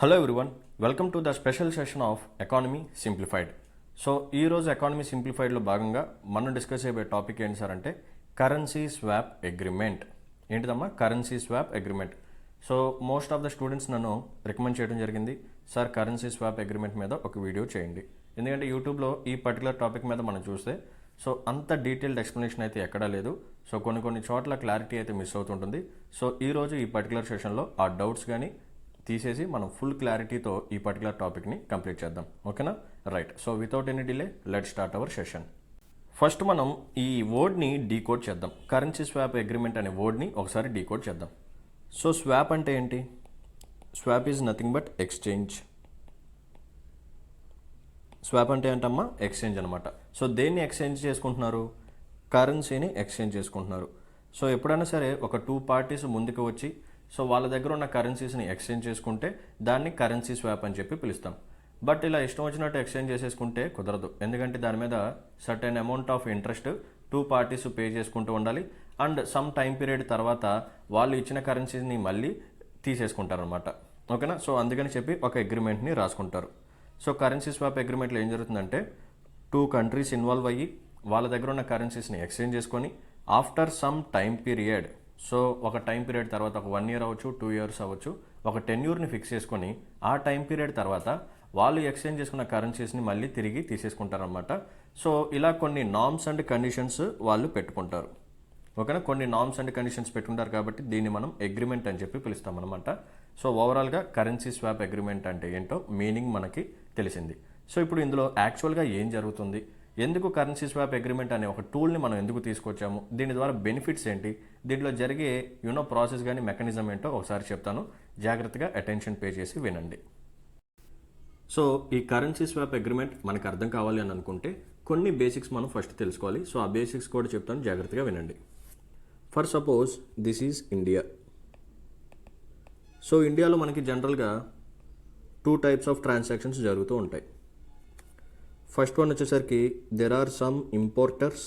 Hello everyone, welcome to the special session of economy simplified. So ఈరోజు economy సింప్లిఫైడ్లో భాగంగా మనం డిస్కస్ అయ్యే టాపిక్ ఏంటి సార్ అంటే కరెన్సీ స్వాప్ అగ్రిమెంట్. ఏంటిదమ్మా currency swap agreement? So most of the students నన్ను రికమెండ్ చేయడం జరిగింది, సార్ కరెన్సీ స్వాప్ అగ్రిమెంట్ మీద ఒక వీడియో చేయండి. ఎందుకంటే యూట్యూబ్లో ఈ పర్టికులర్ టాపిక్ మీద మనం చూస్తే సో అంత డీటెయిల్డ్ ఎక్స్ప్లెనేషన్ అయితే ఎక్కడా లేదు. సో కొన్ని చోట్ల క్లారిటీ అయితే మిస్ అవుతుంటుంది. సో ఈరోజు ఈ పర్టికులర్ సెషన్లో ఆ డౌట్స్ కానీ తీసేసి మనం ఫుల్ క్లారిటీతో ఈ పర్టికులర్ టాపిక్ని కంప్లీట్ చేద్దాం. ఓకేనా? Right. So without any delay let start our session. First మనం ఈ వర్డ్ని డీకోడ్ చేద్దాం. కరెన్సీ స్వాప్ అగ్రిమెంట్ అనే వర్డ్ని ఒకసారి డీకోడ్ చేద్దాం. సో స్వాప్ అంటే ఏంటి? Swap is nothing but exchange. Swap అంటే ఏంటమ్మా? ఎక్స్చేంజ్ అనమాట. సో దేన్ని ఎక్స్చేంజ్ చేసుకుంటున్నారు? కరెన్సీని ఎక్స్చేంజ్ చేసుకుంటున్నారు. సో ఎప్పుడైనా సరే ఒక టూ పార్టీస్ ముందుకు వచ్చి సో వాళ్ళ దగ్గర ఉన్న కరెన్సీస్ని ఎక్స్చేంజ్ చేసుకుంటే దాన్ని కరెన్సీ స్వాప్ అని చెప్పి పిలుస్తాం. బట్ ఇలా ఇష్టం వచ్చినట్టు ఎక్స్చేంజ్ చేసేసుకుంటే కుదరదు. ఎందుకంటే దాని మీద certain amount of interest too parties pay చేసుకుంటూ ఉండాలి. అండ్ సమ్ టైం పీరియడ్ తర్వాత వాళ్ళు ఇచ్చిన కరెన్సీని మళ్ళీ తీసేసుకుంటారనమాట. ఓకేనా? సో అందుకని చెప్పి ఒక అగ్రిమెంట్ని రాసుకుంటారు. సో కరెన్సీ స్వాప్ అగ్రిమెంట్లో ఏం జరుగుతుందంటే టూ కంట్రీస్ ఇన్వాల్వ్ అయ్యి వాళ్ళ దగ్గర ఉన్న కరెన్సీస్ని ఎక్స్చేంజ్ చేసుకొని after some time period, so ఒక టైం పీరియడ్ తర్వాత ఒక 1 year అవ్వచ్చు, 2 years అవ్వచ్చు, ఒక టెన్యూర్ని ఫిక్స్ చేసుకొని ఆ టైం పీరియడ్ తర్వాత వాళ్ళు ఎక్స్చేంజ్ చేసుకున్న కరెన్సీస్ని మళ్ళీ తిరిగి తీసేసుకుంటారనమాట. సో ఇలా కొన్ని నార్మ్స్ అండ్ కండిషన్స్ వాళ్ళు పెట్టుకుంటారు. ఓకేనా? కొన్ని నార్మ్స్ అండ్ కండిషన్స్ పెట్టుకుంటారు కాబట్టి దీన్ని మనం అగ్రిమెంట్ అని చెప్పి పిలుస్తాం అనమాట. సో ఓవరాల్గా కరెన్సీ స్వాప్ అగ్రిమెంట్ అంటే ఏంటో మీనింగ్ మనకి తెలిసింది. సో ఇప్పుడు ఇందులో యాక్చువల్గా ఏం జరుగుతుంది, ఎందుకు కరెన్సీ స్వాప్ అగ్రిమెంట్ అనే ఒక టూల్ని మనం ఎందుకు తీసుకొచ్చాము, దీని ద్వారా బెనిఫిట్స్ ఏంటి, దీంట్లో జరిగే ప్రాసెస్ కానీ మెకానిజం ఏంటో ఒకసారి చెప్తాను. జాగ్రత్తగా అటెన్షన్ పే చేసి వినండి. సో ఈ కరెన్సీ స్వాప్ అగ్రిమెంట్ మనకు అర్థం కావాలి అని అనుకుంటే కొన్ని బేసిక్స్ మనం ఫస్ట్ తెలుసుకోవాలి. సో ఆ బేసిక్స్ కూడా చెప్తాను, జాగ్రత్తగా వినండి. For suppose this is India. So ఇండియాలో మనకి జనరల్గా 2 types ఆఫ్ ట్రాన్సాక్షన్స్ జరుగుతూ ఉంటాయి. ఫస్ట్ వన్ వచ్చేసరికి there are some importers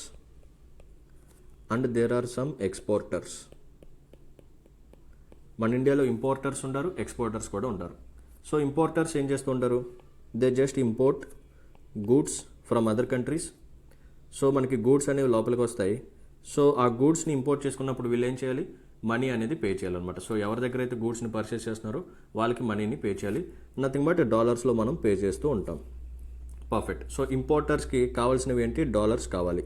and there are some exporters. మన ఇండియాలో ఇంపోర్టర్స్ ఉంటారు, ఎక్స్పోర్టర్స్ కూడా ఉంటారు. సో ఇంపోర్టర్స్ ఏం చేస్తూ ఉంటారు? They just import goods from other countries. So మనకి గూడ్స్ అనేవి లోపలికి వస్తాయి. సో ఆ గూడ్స్ని ఇంపోర్ట్ చేసుకున్నప్పుడు వీళ్ళు ఏం చేయాలి? మనీ అనేది పే చేయాలన్నమాట. సో ఎవరి దగ్గర అయితే గూడ్స్ని పర్చేస్ చేస్తున్నారో వాళ్ళకి మనీని పే చేయాలి. నథింగ్ బట్ డాలర్స్లో మనం పే చేస్తూ ఉంటాం. పర్ఫెక్ట్. సో ఇంపోర్టర్స్కి కావాల్సినవి ఏంటి? డాలర్స్ కావాలి.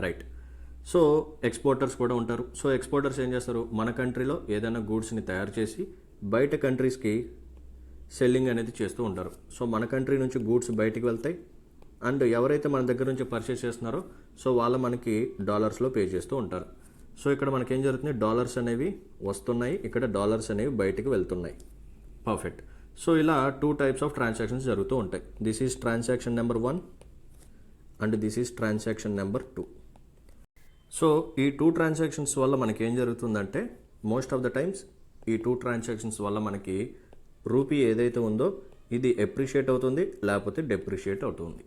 రైట్. సో ఎక్స్పోర్టర్స్ కూడా ఉంటారు. సో ఎక్స్పోర్టర్స్ ఏం చేస్తారు? మన కంట్రీలో ఏదైనా గూడ్స్ని తయారు చేసి బయట కంట్రీస్కి సెల్లింగ్ అనేది చేస్తూ ఉంటారు. సో మన కంట్రీ నుంచి గూడ్స్ బయటికి వెళ్తాయి అండ్ ఎవరైతే మన దగ్గర నుంచి పర్చేస్ చేస్తున్నారో సో వాళ్ళు మనకి డాలర్స్లో పే చేస్తూ ఉంటారు. సో ఇక్కడ మనకేం జరుగుతుంది? డాలర్స్ అనేవి వస్తున్నాయి, ఇక్కడ డాలర్స్ అనేవి బయటికి వెళ్తున్నాయి. పర్ఫెక్ట్. సో ఇలా 2 types ఆఫ్ ట్రాన్సాక్షన్స్ జరుగుతూ ఉంటాయి. This is transaction number 1 and this is transaction number 2. So ఈ 2 ట్రాన్సాక్షన్స్ వల్ల మనకి ఏం జరుగుతుందంటే మోస్ట్ ఆఫ్ ద టైమ్స్ ఈ 2 ట్రాన్సాక్షన్స్ వల్ల మనకి రూపీ ఏదైతే ఉందో ఇది ఎప్రిషియేట్ అవుతుంది, లేకపోతే డెప్రిషియేట్ అవుతుంది.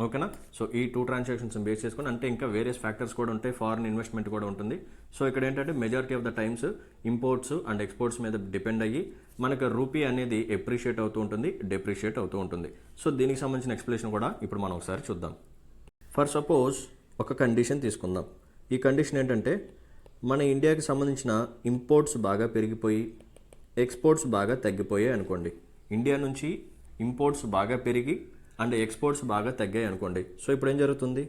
ఓకేనా? సో ఈ 2 ట్రాన్సాక్షన్స్ బేస్ చేసుకొని అంటే ఇంకా వేరియస్ ఫ్యాక్టర్స్ కూడా ఉంటాయి, ఫారిన్ ఇన్వెస్ట్మెంట్ కూడా ఉంటుంది. సో ఇక్కడ ఏంటంటే majority of the times imports and exports మీద డిపెండ్ అయ్యి మనకు రూపీ అనేది ఎప్రిషియేట్ అవుతూ ఉంటుంది, డెప్రిషియేట్ అవుతూ ఉంటుంది. సో దీనికి సంబంధించిన ఎక్స్ప్లెనేషన్ కూడా ఇప్పుడు మనం ఒకసారి చూద్దాం. ఫర్ సపోజ్ ఒక కండిషన్ తీసుకుందాం. ఈ కండిషన్ ఏంటంటే మన ఇండియాకి సంబంధించిన ఇంపోర్ట్స్ బాగా పెరిగిపోయి ఎక్స్పోర్ట్స్ బాగా తగ్గిపోయాయి అనుకోండి. ఇండియా నుంచి ఇంపోర్ట్స్ బాగా పెరిగి అండ్ ఎక్స్పోర్ట్స్ బాగా తగ్గాయి అనుకోండి. సో ఇప్పుడు ఏం జరుగుతుంది?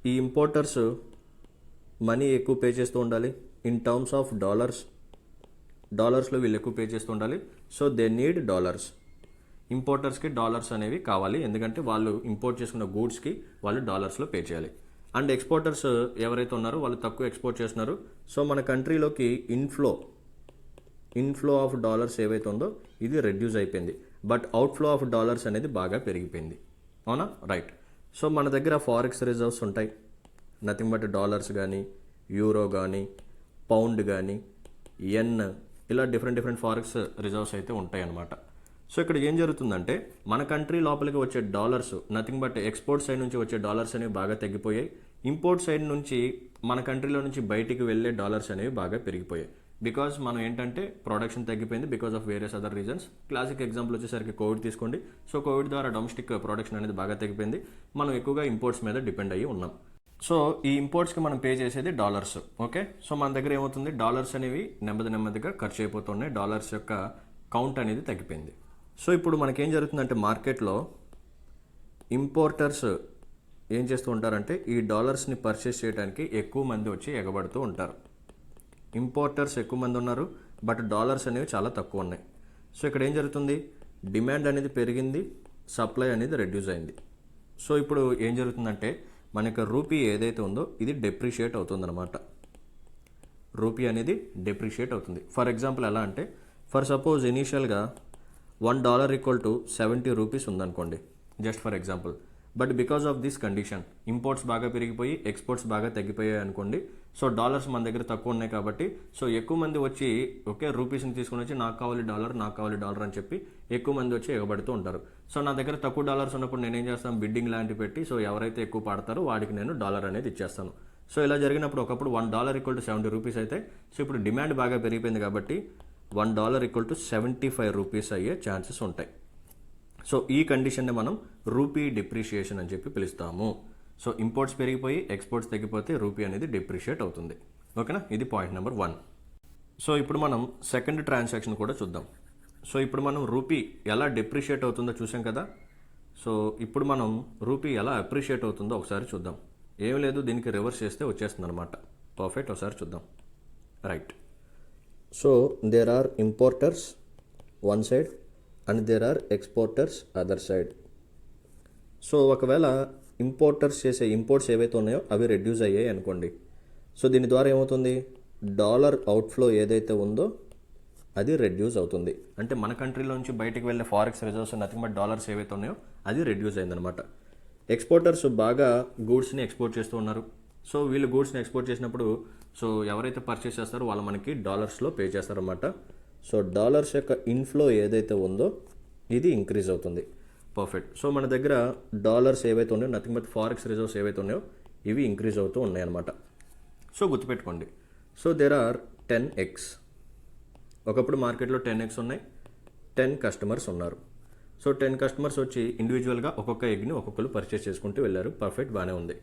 ఈ ఇంపోర్టర్స్ మనీ ఎక్కువ పే చేస్తూ ఉండాలి ఇన్ టర్మ్స్ ఆఫ్ డాలర్స్లో వీళ్ళు ఎక్కువ పే చేస్తూ ఉండాలి. So they need dollars. ఇంపోర్టర్స్కి డాలర్స్ అనేవి కావాలి, ఎందుకంటే వాళ్ళు ఇంపోర్ట్ చేసుకున్న గూడ్స్కి వాళ్ళు డాలర్స్లో పే చేయాలి. అండ్ ఎక్స్పోర్టర్స్ ఎవరైతే ఉన్నారో వాళ్ళు తక్కువ ఎక్స్పోర్ట్ చేస్తున్నారు. సో మన కంట్రీలోకి ఇన్ఫ్లో ఆఫ్ డాలర్స్ ఏవైతే ఉందో ఇది రెడ్యూస్ అయిపోయింది, బట్ అవుట్ఫ్లో ఆఫ్ డాలర్స్ అనేది బాగా పెరిగిపోయింది. అవునా? రైట్. సో మన దగ్గర ఫారెక్స్ రిజర్వ్స్ ఉంటాయి, నథింగ్ బట్ డాలర్స్ కానీ, యూరో కానీ, పౌండ్ కానీ, ఎన్, ఇలా డిఫరెంట్ ఫారెక్స్ రిజర్వ్స్ అయితే ఉంటాయి అన్నమాట. సో ఇక్కడ ఏం జరుగుతుందంటే మన కంట్రీ లోపలికి వచ్చే dollars nothing but export side నుంచి వచ్చే డాలర్స్ అనేవి బాగా తగ్గిపోయాయి. ఇంపోర్ట్ సైడ్ నుంచి మన కంట్రీలో నుంచి బయటికి వెళ్ళే డాలర్స్ అనేవి బాగా పెరిగిపోయాయి. బికాజ్ మనం ఏంటంటే ప్రొడక్షన్ తగ్గిపోయింది because of various other reasons. Classic example వచ్చేసరికి కోవిడ్ తీసుకోండి. సో కోవిడ్ ద్వారా డొమెస్టిక్ ప్రొడక్షన్ అనేది బాగా తగ్గిపోయింది. మనం ఎక్కువగా ఇంపోర్ట్స్ మీద డిపెండ్ అయ్యి ఉన్నాం. సో ఈ ఇంపోర్ట్స్కి మనం పే చేసేది డాలర్స్. ఓకే, సో మన దగ్గర ఏమవుతుంది, డాలర్స్ అనేవి నెమ్మదిగా ఖర్చు అయిపోతున్నాయి. డాలర్స్ యొక్క కౌంట్ అనేది తగ్గిపోయింది. సో ఇప్పుడు మనకేం జరుగుతుందంటే మార్కెట్లో ఇంపోర్టర్స్ ఏం చేస్తూ ఉంటారంటే ఈ డాలర్స్ని పర్చేస్ చేయడానికి ఎక్కువ మంది వచ్చి ఎగబడుతూ ఉంటారు. ఇంపోర్టర్స్ ఎక్కువ మంది ఉన్నారు, బట్ డాలర్స్ అనేవి చాలా తక్కువ ఉన్నాయి. సో ఇక్కడ ఏం జరుగుతుంది, డిమాండ్ అనేది పెరిగింది, సప్లై అనేది రెడ్యూస్ అయింది. సో ఇప్పుడు ఏం జరుగుతుందంటే మన యొక్క రూపీ ఏదైతే ఉందో ఇది డెప్రిషియేట్ అవుతుందన్నమాట. రూపీ అనేది డెప్రిషియేట్ అవుతుంది. ఫర్ ఎగ్జాంపుల్ ఎలా అంటే, ఫర్ సపోజ్ ఇనీషియల్గా $1 = 70 రూపీస్ ఉందనుకోండి, just for example. But because of this condition imports బాగా పెరిగిపోయి ఎక్స్పోర్ట్స్ బాగా తగ్గిపోయాయి అనుకోండి. సో డాలర్స్ మన దగ్గర తక్కువ ఉన్నాయి కాబట్టి సో ఎక్కువ మంది వచ్చి ఓకే రూపీస్ని తీసుకుని వచ్చి నాకు కావాలి డాలర్ అని చెప్పి ఎక్కువ మంది వచ్చి ఎగబడుతూ ఉంటారు. సో నా దగ్గర తక్కువ డాలర్స్ ఉన్నప్పుడు నేను ఏం చేస్తాను, బిడ్డింగ్ లాంటివి పెట్టి సో ఎవరైతే ఎక్కువ పాడతారో వాడికి నేను డాలర్ అనేది ఇచ్చేస్తాను. సో ఇలా జరిగినప్పుడు ఒకప్పుడు $1 = 70 రూపీస్ అయితే సో ఇప్పుడు డిమాండ్ బాగా పెరిగిపోయింది కాబట్టి $1 = 75 రూపీస్ అయ్యే ఛాన్సెస్ ఉంటాయి. సో ఈ కండిషన్ని మనం రూపీ డిప్రిషియేషన్ అని చెప్పి పిలుస్తాము. సో ఇంపోర్ట్స్ పెరిగిపోయి ఎక్స్పోర్ట్స్ తగ్గిపోతే రూపీ అనేది డిప్రిషియేట్ అవుతుంది. ఓకేనా, ఇది పాయింట్ నెంబర్ 1. సో ఇప్పుడు మనం సెకండ్ ట్రాన్సాక్షన్ కూడా చూద్దాం. సో ఇప్పుడు మనం రూపీ ఎలా డిప్రిషియేట్ అవుతుందో చూసాం కదా. సో ఇప్పుడు మనం రూపీ ఎలా అప్రిషియేట్ అవుతుందో ఒకసారి చూద్దాం. ఏం లేదు, దీనికి రివర్స్ చేస్తే వచ్చేస్తుంది అనమాట. పర్ఫెక్ట్, ఒకసారి చూద్దాం. Right, so there are importers one side and there are exporters other side. So ఒకవేళ ఇంపోర్టర్స్ చేసే ఇంపోర్ట్స్ ఏవైతే ఉన్నాయో అవి రెడ్యూస్ అయ్యాయి అనుకోండి. సో దీని ద్వారా ఏమవుతుంది, డాలర్ అవుట్ఫ్లో ఏదైతే ఉందో అది రెడ్యూస్ అవుతుంది. అంటే మన కంట్రీలో నుంచి బయటికి వెళ్ళే forex reserves nothing but dollars ఏవైతే ఉన్నాయో అది రెడ్యూస్ అయిందనమాట. ఎక్స్పోర్టర్స్ బాగా గూడ్స్ని ఎక్స్పోర్ట్ చేస్తూ ఉన్నారు. సో వీళ్ళు గూడ్స్ని ఎక్స్పోర్ట్ చేసినప్పుడు సో ఎవరైతే పర్చేస్ చేస్తారో వాళ్ళు మనకి డాలర్స్లో పే చేస్తారన్నమాట. సో డాలర్స్ యొక్క ఇన్ఫ్లో ఏదైతే ఉందో ఇది ఇంక్రీజ్ అవుతుంది. పర్ఫెక్ట్. సో మన దగ్గర డాలర్స్ ఏవైతే ఉన్నాయో నథింగ్ బట్ ఫారెక్స్ రిజర్వ్స్ ఏవైతే ఉన్నాయో ఇవి ఇంక్రీజ్ అవుతూ ఉన్నాయన్నమాట. సో గుర్తుపెట్టుకోండి, సో దేర్ ఆర్ 10x. ఒకప్పుడు మార్కెట్లో 10x ఉన్నాయి, 10 కస్టమర్స్ ఉన్నారు. సో 10 కస్టమర్స్ వచ్చి ఇండివిజువల్గా ఒక్కొక్క ఎగ్ని ఒక్కొక్కరు పర్చేస్ చేసుకుంటూ వెళ్ళారు. పర్ఫెక్ట్, బాగానే ఉంది.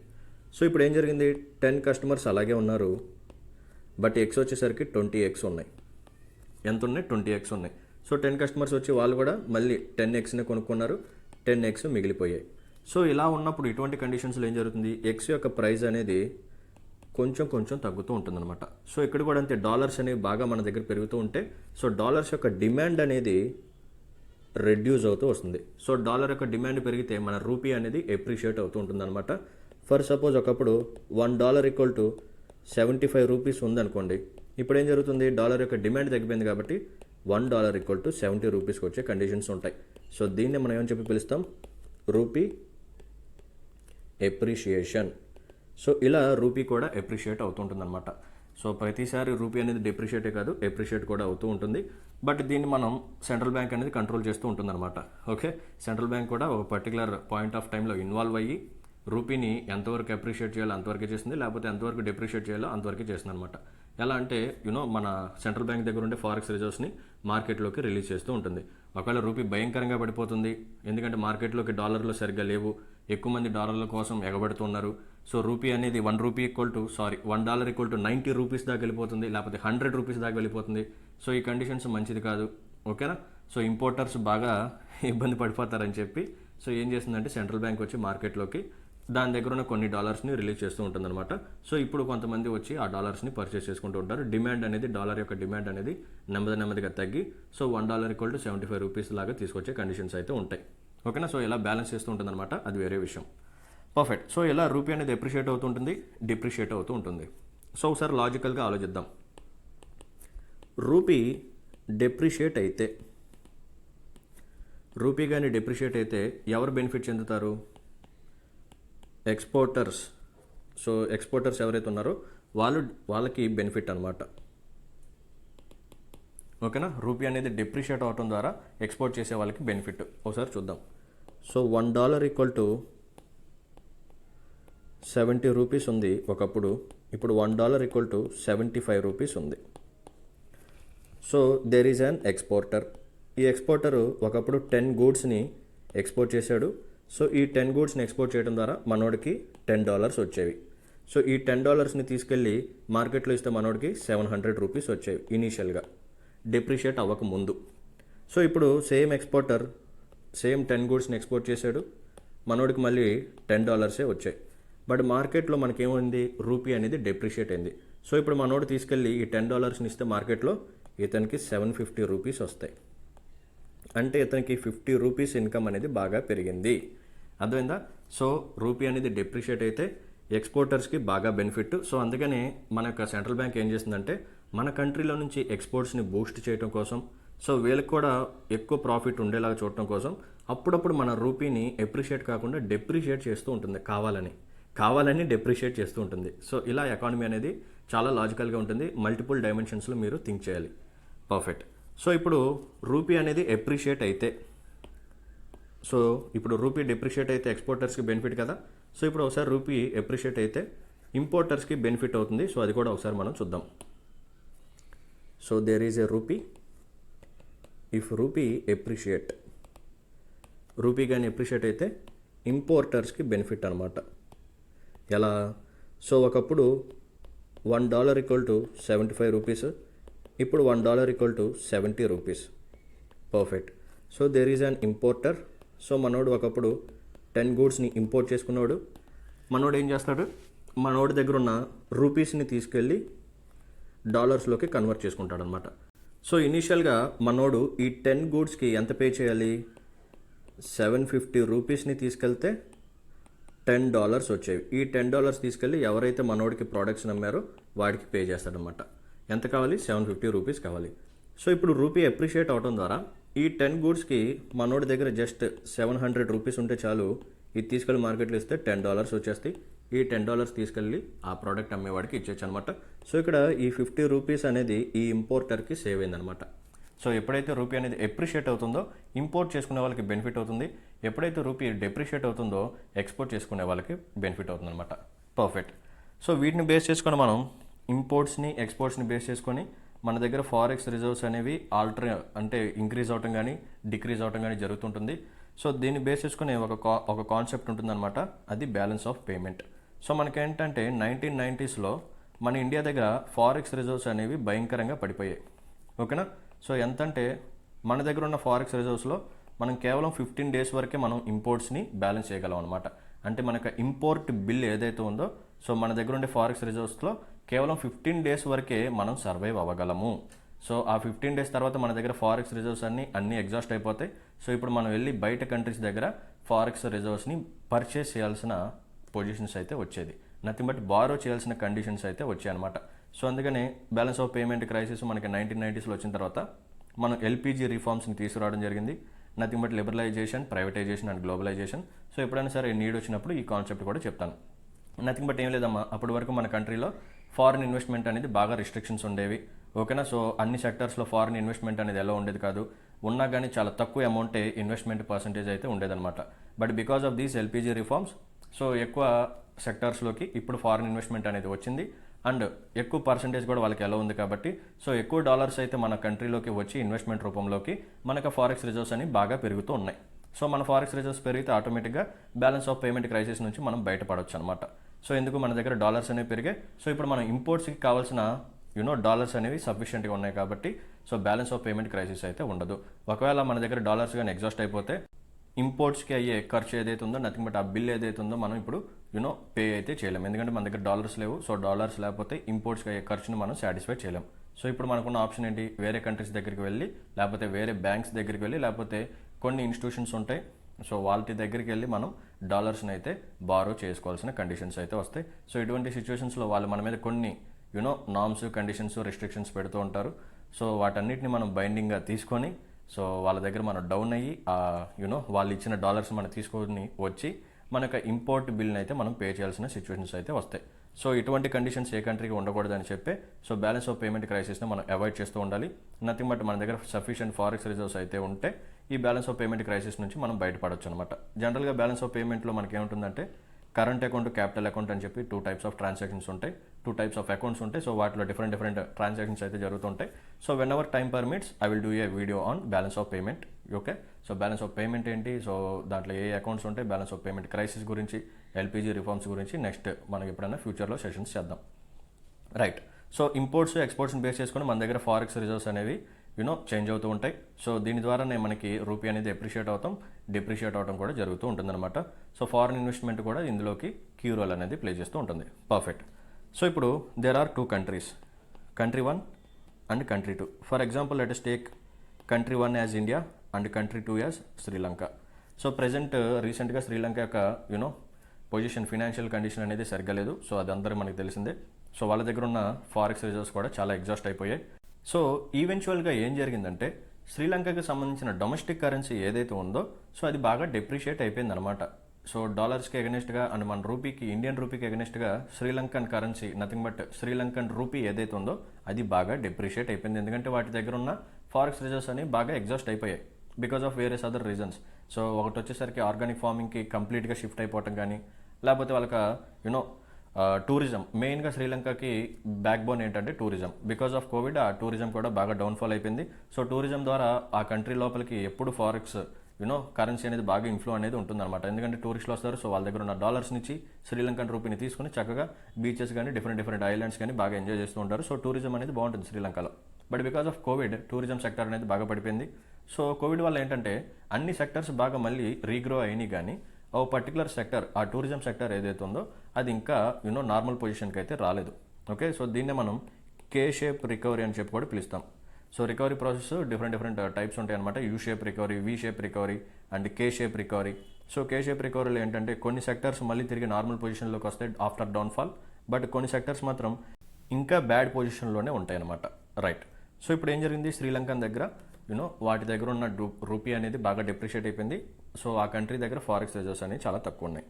సో ఇప్పుడు ఏం జరిగింది, 10 కస్టమర్స్ అలాగే ఉన్నారు, బట్ ఎగ్స్ వచ్చేసరికి 20x ఉన్నాయి. ఎంత ఉన్నాయి, 20x ఉన్నాయి. సో 10 కస్టమర్స్ వచ్చి వాళ్ళు కూడా మళ్ళీ 10xని కొనుక్కున్నారు, 10x మిగిలిపోయాయి. సో ఇలా ఉన్నప్పుడు ఇటువంటి కండిషన్స్లో ఏం జరుగుతుంది, ఎక్స్ యొక్క ప్రైస్ అనేది కొంచెం తగ్గుతూ ఉంటుందన్నమాట. సో ఇక్కడ కూడా అంతే, డాలర్స్ అనేవి బాగా మన దగ్గర పెరుగుతూ ఉంటే సో డాలర్స్ యొక్క డిమాండ్ అనేది రెడ్యూస్ అవుతూ వస్తుంది. సో డాలర్ యొక్క డిమాండ్ పెరిగితే మన రూపీ అనేది ఎప్రిషియేట్ అవుతూ ఉంటుందన్నమాట. ఫర్ సపోజ్ ఒకప్పుడు $1 = 75 రూపీస్ ఉందనుకోండి. ఇప్పుడు ఏం జరుగుతుంది, డాలర్ యొక్క డిమాండ్ తగ్గిపోయింది కాబట్టి $1 = 70 రూపీస్కి వచ్చే కండిషన్స్ ఉంటాయి. సో దీన్ని మనం ఏమని చెప్పి పిలుస్తాం, రూపీ ఎప్రిషియేషన్. సో ఇలా రూపీ కూడా ఎప్రిషియేట్ అవుతుంటుంది అనమాట. సో ప్రతిసారి రూపీ అనేది డిప్రిషియేటే కాదు, ఎప్రిషియేట్ కూడా అవుతూ ఉంటుంది. బట్ దీన్ని మనం సెంట్రల్ బ్యాంక్ అనేది కంట్రోల్ చేస్తూ ఉంటుందన్నమాట. ఓకే, సెంట్రల్ బ్యాంక్ కూడా ఒక పర్టికులర్ పాయింట్ ఆఫ్ టైంలో ఇన్వాల్వ్ అయ్యి రూపీని ఎంతవరకు అప్రిషియేట్ చేయాలో అంతవరకే చేస్తుంది, లేకపోతే ఎంతవరకు డిప్రిషియేట్ చేయాలో అంతవరకే చేస్తుంది అనమాట. ఎలా అంటే మన సెంట్రల్ బ్యాంక్ దగ్గర ఉండే ఫారెక్స్ రిజర్వ్స్ని మార్కెట్లోకి రిలీజ్ చేస్తూ ఉంటుంది. ఒకవేళ రూపీ భయంకరంగా పడిపోతుంది, ఎందుకంటే మార్కెట్లోకి డాలర్లు సరిగ్గా లేవు, ఎక్కువ మంది డాలర్ల కోసం ఎగబడుతున్నారు. సో రూపీ అనేది $1 = 90 రూపీస్ దాకా వెళ్ళిపోతుంది, లేకపోతే 100 రూపీస్ దాకా వెళ్ళిపోతుంది. సో ఈ కండిషన్స్ మంచిది కాదు. ఓకేనా, సో ఇంపోర్టర్స్ బాగా ఇబ్బంది పడిపోతారని చెప్పి సో ఏం చేస్తుందంటే సెంట్రల్ బ్యాంక్ వచ్చి మార్కెట్లోకి దాని దగ్గర ఉన్న కొన్ని డాలర్స్ని రిలీజ్ చేస్తూ ఉంటుందన్నమాట. సో ఇప్పుడు కొంతమంది వచ్చి ఆ డాలర్స్ని పర్చేస్ చేసుకుంటూ ఉంటారు. డిమాండ్ అనేది, డాలర్ యొక్క డిమాండ్ అనేది నెమ్మదిగా తగ్గి సో $1 = 75 రూపీస్ లాగా తీసుకొచ్చే కండిషన్స్ అయితే ఉంటాయి. ఓకేనా, సో ఇలా బ్యాలెన్స్ చేస్తూ ఉంటుందన్నమాట, అది వేరే విషయం. పర్ఫెక్ట్. సో ఇలా రూపీ అనేది ఎప్రిషియేట్ అవుతూ ఉంటుంది, డిప్రిషియేట్ అవుతూ ఉంటుంది. సో ఒకసారి లాజికల్గా ఆలోచిద్దాం. రూపీ డెప్రిషియేట్ అయితే, రూపీ కానీ డెప్రిషియేట్ అయితే ఎవరు బెనిఫిట్ చెందుతారు, ఎక్స్పోర్టర్స్. సో ఎక్స్పోర్టర్స్ ఎవరైతే ఉన్నారో వాళ్ళకి బెనిఫిట్ అనమాట. ఓకేనా, రూపీ అనేది డిప్రిషియేట్ అవడం ద్వారా ఎక్స్పోర్ట్ చేసే వాళ్ళకి బెనిఫిట్. ఒకసారి చూద్దాం. సో $1 = 70 రూపీస్ ఉంది ఒకప్పుడు, ఇప్పుడు $1 = 75 రూపీస్ ఉంది. So there is an exporter. ఈ ఎక్స్పోర్టరు ఒకప్పుడు 10 గూడ్స్ని ఎక్స్పోర్ట్ చేశాడు. సో ఈ 10 గూడ్స్ని ఎక్స్పోర్ట్ చేయడం ద్వారా మనోడికి $10 వచ్చేవి. సో ఈ $10ని తీసుకెళ్ళి మార్కెట్లో ఇస్తే మనోడికి 700 రూపీస్ వచ్చేవి ఇనీషియల్గా, డిప్రిషియేట్ అవ్వక ముందు. సో ఇప్పుడు సేమ్ ఎక్స్పోర్టర్ సేమ్ 10 గూడ్స్ని ఎక్స్పోర్ట్ చేశాడు, మనోడికి మళ్ళీ $10 వచ్చాయి. బట్ మార్కెట్లో మనకేమైంది, రూపీ అనేది డెప్రిషియేట్ అయింది. సో ఇప్పుడు మనోడు తీసుకెళ్ళి ఈ $10ని ఇస్తే మార్కెట్లో ఇతనికి 750 రూపీస్ వస్తాయి. అంటే ఇతనికి 50 రూపీస్ ఇన్కమ్ అనేది బాగా పెరిగింది. అర్థమైందా? సో రూపీ అనేది డెప్రిషియేట్ అయితే ఎక్స్పోర్టర్స్కి బాగా బెనిఫిట్. సో అందుకనే మన యొక్క సెంట్రల్ బ్యాంక్ ఏం చేస్తుందంటే మన కంట్రీలో నుంచి ఎక్స్పోర్ట్స్ని బూస్ట్ చేయడం కోసం, సో వీళ్ళకి కూడా ఎక్కువ ప్రాఫిట్ ఉండేలాగా చూడటం కోసం అప్పుడప్పుడు మన రూపీని ఎప్రిషియేట్ కాకుండా డెప్రిషియేట్ చేస్తూ ఉంటుంది, కావాలని డెప్రిషియేట్ చేస్తూ ఉంటుంది. సో ఇలా ఎకానమీ అనేది చాలా లాజికల్గా ఉంటుంది. మల్టిపుల్ డైమెన్షన్స్లో మీరు థింక్ చేయాలి. పర్ఫెక్ట్. సో ఇప్పుడు రూపీ అనేది ఎప్రిషియేట్ అయితే, సో ఇప్పుడు రూపీ డెప్రిషియేట్ అయితే ఎక్స్పోర్టర్స్కి బెనిఫిట్ కదా. సో ఇప్పుడు ఒకసారి రూపీ ఎప్రిషియేట్ అయితే ఇంపోర్టర్స్కి బెనిఫిట్ అవుతుంది. సో అది కూడా ఒకసారి మనం చూద్దాం. So there is a rupee. If rupee appreciate, rupee కానీ ఎప్రిషియేట్ అయితే ఇంపోర్టర్స్కి బెనిఫిట్ అనమాట. ఎలా? సో ఒకప్పుడు $1 ఈక్వల్ టు 75 రూపీస్, ఇప్పుడు $1 equal to 70 rupees. Perfect. So there is an importer. So మనోడు ఒకప్పుడు 10 గూడ్స్ని ఇంపోర్ట్ చేసుకున్నాడు. మనోడు ఏం చేస్తాడు, మనోడి దగ్గర ఉన్న రూపీస్ని తీసుకెళ్ళి డాలర్స్లోకి కన్వర్ట్ చేసుకుంటాడు అనమాట. సో ఇనీషియల్గా మనోడు ఈ 10 గూడ్స్కి ఎంత పే చేయాలి, 750 రూపీస్ని తీసుకెళ్తే $10 వచ్చేవి. ఈ $10 తీసుకెళ్ళి ఎవరైతే మనోడికి ప్రోడక్ట్స్ నమ్మారో వాడికి పే చేస్తాడనమాట. ఎంత కావాలి, 750 రూపీస్ కావాలి. సో ఇప్పుడు రూపీ అప్రిషియేట్ అవడం ద్వారా ఈ 10 గూడ్స్కి మనోడి దగ్గర జస్ట్ 700 రూపీస్ ఉంటే చాలు, ఇది తీసుకెళ్ళి మార్కెట్లో ఇస్తే $10 వచ్చేస్తాయి. ఈ $10 తీసుకెళ్ళి ఆ ప్రోడక్ట్ అమ్మేవాడికి ఇచ్చేచ్చు అనమాట. సో ఇక్కడ ఈ 50 రూపీస్ అనేది ఈ ఇంపోర్టర్కి సేవ్ అయిందనమాట. సో ఎప్పుడైతే రూపీ అనేది ఎప్రిషియేట్ అవుతుందో ఇంపోర్ట్ చేసుకునే వాళ్ళకి బెనిఫిట్ అవుతుంది, ఎప్పుడైతే రూపీ డెప్రిషియేట్ అవుతుందో ఎక్స్పోర్ట్ చేసుకునే వాళ్ళకి బెనిఫిట్ అవుతుంది అనమాట. పర్ఫెక్ట్. సో వీటిని బేస్ చేసుకొని మనం ఇంపోర్ట్స్ని ఎక్స్పోర్ట్స్ని బేస్ చేసుకొని మన దగ్గర ఫారెక్స్ రిజర్వ్స్ అనేవి అంటే ఇంక్రీజ్ అవటం కానీ డిక్రీజ్ అవటం కానీ జరుగుతుంటుంది. సో దీన్ని బేస్ చేసుకుని ఒక కాన్సెప్ట్ ఉంటుందన్నమాట, అది బ్యాలెన్స్ ఆఫ్ పేమెంట్. సో మనకేంటంటే 1990స్లో మన ఇండియా దగ్గర ఫారెక్స్ రిజర్వ్స్ అనేవి భయంకరంగా పడిపోయాయి. ఓకేనా? సో ఎంతంటే మన దగ్గర ఉన్న ఫారెక్స్ రిజర్వ్స్లో మనం కేవలం 15 డేస్ వరకే మనం ఇంపోర్ట్స్ని బ్యాలెన్స్ చేయగలం అనమాట. అంటే మనకు ఇంపోర్ట్ బిల్ ఏదైతే ఉందో, సో మన దగ్గర ఉండే ఫారెక్స్ రిజర్వ్స్లో కేవలం 15 డేస్ వరకే మనం సర్వైవ్ అవ్వగలము. సో ఆ 15 డేస్ తర్వాత మన దగ్గర ఫారెక్స్ రిజర్వ్స్ అన్నీ ఎగ్జాస్ట్ అయిపోతాయి. సో ఇప్పుడు మనం వెళ్ళి బయట కంట్రీస్ దగ్గర ఫారెక్స్ రిజర్వ్స్ని పర్చేస్ చేయాల్సిన పొజిషన్స్ అయితే వచ్చేది, నథింగ్ బట్ బారో చేయాల్సిన కండిషన్స్ అయితే వచ్చాయి అనమాట. సో అందుకనే బ్యాలెన్స్ ఆఫ్ పేమెంట్ క్రైసిస్ మనకి 1990స్లో వచ్చిన తర్వాత మనం ఎల్పిజి రిఫార్మ్స్ని తీసుకురావడం జరిగింది, nothing but liberalisation, privatisation and globalisation. So ఎప్పుడైనా సరే నీడ్ వచ్చినప్పుడు ఈ కాన్సెప్ట్ కూడా చెప్తాను. నథింగ్ బట్ ఏం లేదమ్మా, అప్పటి వరకు మన కంట్రీలో ఫారిన్ ఇన్వెస్ట్మెంట్ అనేది బాగా రిస్ట్రిక్షన్స్ ఉండేవి. ఓకేనా? సో అన్ని సెక్టర్స్లో ఫారిన్ ఇన్వెస్ట్మెంట్ అనేది ఎలా ఉండేది కాదు, ఉన్నా కానీ చాలా తక్కువ అమౌంటే ఇన్వెస్ట్మెంట్ పర్సంటేజ్ అయితే ఉండేదన్నమాట. But because of these LPG reforms so ఎక్కువ సెక్టార్స్లోకి ఇప్పుడు ఫారిన్ ఇన్వెస్ట్మెంట్ అనేది వచ్చింది అండ్ ఎక్కువ పర్సంటేజ్ కూడా వాళ్ళకి ఎలా ఉంది కాబట్టి సో ఎక్కువ డాలర్స్ అయితే మన కంట్రీలోకి వచ్చి ఇన్వెస్ట్మెంట్ రూపంలోకి మనకు ఫారెక్స్ రిజర్వ్స్ అని బాగా పెరుగుతూ ఉన్నాయి. సో మన ఫారెక్స్ రిజర్వ్స్ పెరిగితే ఆటోమేటిక్గా బ్యాలెన్స్ ఆఫ్ పేమెంట్ క్రైసిస్ నుంచి మనం బయటపడవచ్చు అనమాట. సో ఎందుకు మన దగ్గర డాలర్స్ అనేవి పెరిగాయి. సో ఇప్పుడు మనం ఇంపోర్ట్స్కి కావాల్సిన డాలర్స్ అనేవి సఫిషియెంట్గా ఉన్నాయి కాబట్టి so balance of payment crisis అయితే ఉండదు. ఒకవేళ మన దగ్గర డాలర్స్ కానీ ఎగ్జాస్ట్ అయిపోతే ఇంపోర్ట్స్కి అయ్యే ఖర్చు ఏదైతే ఉందో నథింగ్ బట్ ఆ బిల్ ఏదైతే ఉందో మనం ఇప్పుడు పే అయితే చేయలేము, ఎందుకంటే మన దగ్గర డాలర్స్ లేవు. సో డాలర్స్ లేకపోతే ఇంపోర్ట్స్కి అయ్యే ఖర్చుని మనం సాటిస్ఫై చేయలేం. సో ఇప్పుడు మనకున్న ఆప్షన్ ఏంటి, వేరే కంట్రీస్ దగ్గరికి వెళ్ళి లేకపోతే వేరే బ్యాంక్స్ దగ్గరికి వెళ్ళి లేకపోతే కొన్ని ఇన్స్టిట్యూషన్స్ ఉంటాయి, సో వాళ్ళ దగ్గరికి వెళ్ళి మనం డాలర్స్ని అయితే బారో చేసుకోవాల్సిన కండిషన్స్ అయితే వస్తాయి. సో ఇటువంటి సిచ్యువేషన్స్లో వాళ్ళు మన మీద కొన్ని నామ్స్, కండిషన్స్, రెస్ట్రిక్షన్స్ పెడుతూ ఉంటారు. సో వాటన్నిటిని మనం బైండింగ్గా తీసుకొని సో వాళ్ళ దగ్గర మనం డౌన్ అయ్యి వాళ్ళు ఇచ్చిన డాలర్స్ మనం తీసుకొని వచ్చి మన యొక్క ఇంపోర్ట్ బిల్ని అయితే మనం పే చేయాల్సిన సిచ్యువేషన్స్ అయితే వస్తాయి. సో ఇటువంటి కండిషన్స్ ఏ కంట్రీకి ఉండకూడదని చెప్పి సో బ్యాలెన్స్ ఆఫ్ పేమెంట్ క్రైసిస్ని మనం అవాయిడ్ చేస్తూ ఉండాలి. నథింగ్ బట్ మన దగ్గర సఫిషియెంట్ ఫారెక్స్ రిజర్వ్స్ అయితే ఉంటే ఈ బ్యాలెన్స్ ఆఫ్ పేమెంట్ క్రైసిస్ నుంచి మనం బయటపడవచ్చు అనమాట. జనరల్గా బ్యాలెన్స్ ఆఫ్ పేమెంట్లో మనకి ఏముంటుందంటే కరెంట్ అకౌంట్, క్యాపిటల్ అకౌంట్ అని చెప్పి 2 టైప్స్ ఆఫ్ ట్రాన్సాక్షన్స్ ఉంటాయి, 2 టైప్స్ ఆఫ్ అకౌంట్స్ ఉంటాయి. సో వాటిలో డిఫరెంట్ ట్రాన్సాక్షన్స్ అయితే జరుగుతుంటాయి. So when ever time permits I will do a video on balance of payment. Okay, so balance of payment ఏంటి, so దాంట్లో ఏ accounts ఉంటాయి, బ్యాలెన్స్ ఆఫ్ పేమెంట్ క్రైసిస్ గురించి, LPG reforms గురించి next మనకి ఎప్పుడైనా ఫ్యూచర్లో సెషన్స్ చేద్దాం. రైట్, సో ఇంపోర్ట్స్ ఎక్స్పోర్ట్స్ని బేస్ చేసుకుని మన దగ్గర ఫారెక్స్ రిజర్వ్స్ అనేవి చేంజ్ అవుతూ ఉంటాయి. సో దీని ద్వారానే మనకి రూపీ అనేది ఎప్రిషియేట్ అవుతాం, డిప్రిషియేట్ అవడం కూడా జరుగుతూ ఉంటుందన్నమాట. సో ఫారెన్ ఇన్వెస్ట్మెంట్ కూడా ఇందులోకి కీ రోల్ అనేది ప్లే చేస్తూ ఉంటుంది. పర్ఫెక్ట్. సో ఇప్పుడు there are 2 countries, country 1 and country 2. For example let us take country 1 as India and country 2 as Sri Lanka. So present రీసెంట్గా శ్రీలంక యొక్క పొజిషన్, ఫినాన్షియల్ కండిషన్ అనేది సరిగ్గా లేదు. సో అది అందరూ మనకు తెలిసిందే. సో వాళ్ళ దగ్గర ఉన్న ఫారెక్స్ రిజర్వ్స్ కూడా చాలా ఎగ్జాస్ట్ అయిపోయాయి. సో ఈవెన్చువల్గా ఏం జరిగిందంటే శ్రీలంకకి సంబంధించిన డొమెస్టిక్ కరెన్సీ ఏదైతే ఉందో సో అది బాగా డెప్రిషియేట్ అయిపోయింది అనమాట. సో డాలర్స్కి ఎగనెస్ట్గా అండ్ మన రూపీకి, ఇండియన్ రూపీకి ఎగనెస్ట్గా Sri Lankan currency, nothing but Sri Lankan rupee ఏదైతే ఉందో అది బాగా డెప్రిషియేట్ అయిపోయింది. ఎందుకంటే వాటి దగ్గర ఉన్న ఫారెక్స్ రిజర్వ్స్ అని బాగా ఎగ్జాస్ట్ అయిపోయాయి because of various other reasons. So ఒకటి వచ్చేసరికి ఆర్గానిక్ ఫార్మింగ్కి కంప్లీట్గా షిఫ్ట్ అయిపోవటం కానీ, లేకపోతే వాళ్ళకి టూరిజం, మెయిన్గా శ్రీలంకకి బ్యాక్ బోన్ ఏంటంటే టూరిజం. బికాస్ ఆఫ్ కోవిడ్ ఆ టూరిజం కూడా బాగా డౌన్ఫాల్ అయిపోయింది. సో టూరిజం ద్వారా ఆ కంట్రీ లోపలికి ఎప్పుడు ఫారెక్స్ కరెన్సీ అనేది బాగా ఇన్ఫ్లో అనేది ఉంటుందన్నమాట. ఎందుకంటే టూరిస్టులు వస్తారు, సో వాళ్ళ దగ్గర ఉన్న డాలర్స్ నుంచి శ్రీలంకన్ రూపీని తీసుకుని చక్కగా బీచెస్ కానీ డిఫరెంట్ ఐలాండ్స్ కానీ బాగా ఎంజాయ్ చేస్తూ ఉంటారు. సో టూరిజం అనేది బాగుంటుంది శ్రీలంకలో. But because of Covid tourism sector అనేది బాగా పడిపోయింది. సో కోవిడ్ వల్ల ఏంటంటే అన్ని సెక్టర్స్ బాగా మళ్ళీ రీగ్రో అయినాయి, కానీ ఓ పర్టికులర్ సెక్టర్, ఆ టూరిజం సెక్టర్ ఏదైతే ఉందో అది ఇంకా నార్మల్ పొజిషన్కి అయితే రాలేదు. ఓకే, సో దీన్నే మనం కే షేప్ రికవరీ అని చెప్పి కూడా పిలుస్తాం. So recovery process different types ఉంటాయి అనమాట. U shape recovery, V shape recovery and K shape recovery. So K shape రికవరీలో ఏంటంటే కొన్ని సెక్టర్స్ మళ్ళీ తిరిగి నార్మల్ పొజిషన్లోకి వస్తాయి ఆఫ్టర్ డౌన్ఫాల్, బట్ కొన్ని సెక్టర్స్ మాత్రం ఇంకా బ్యాడ్ పొజిషన్లోనే ఉంటాయి అనమాట. రైట్, సో ఇప్పుడు ఏం జరిగింది, శ్రీలంకన్ దగ్గర వాటి దగ్గర ఉన్న రూపీ అనేది బాగా డిప్రిషియేట్ అయిపోయింది. సో ఆ కంట్రీ దగ్గర ఫారెక్స్ రిజర్వ్స్ అనేవి చాలా తక్కువ ఉన్నాయి.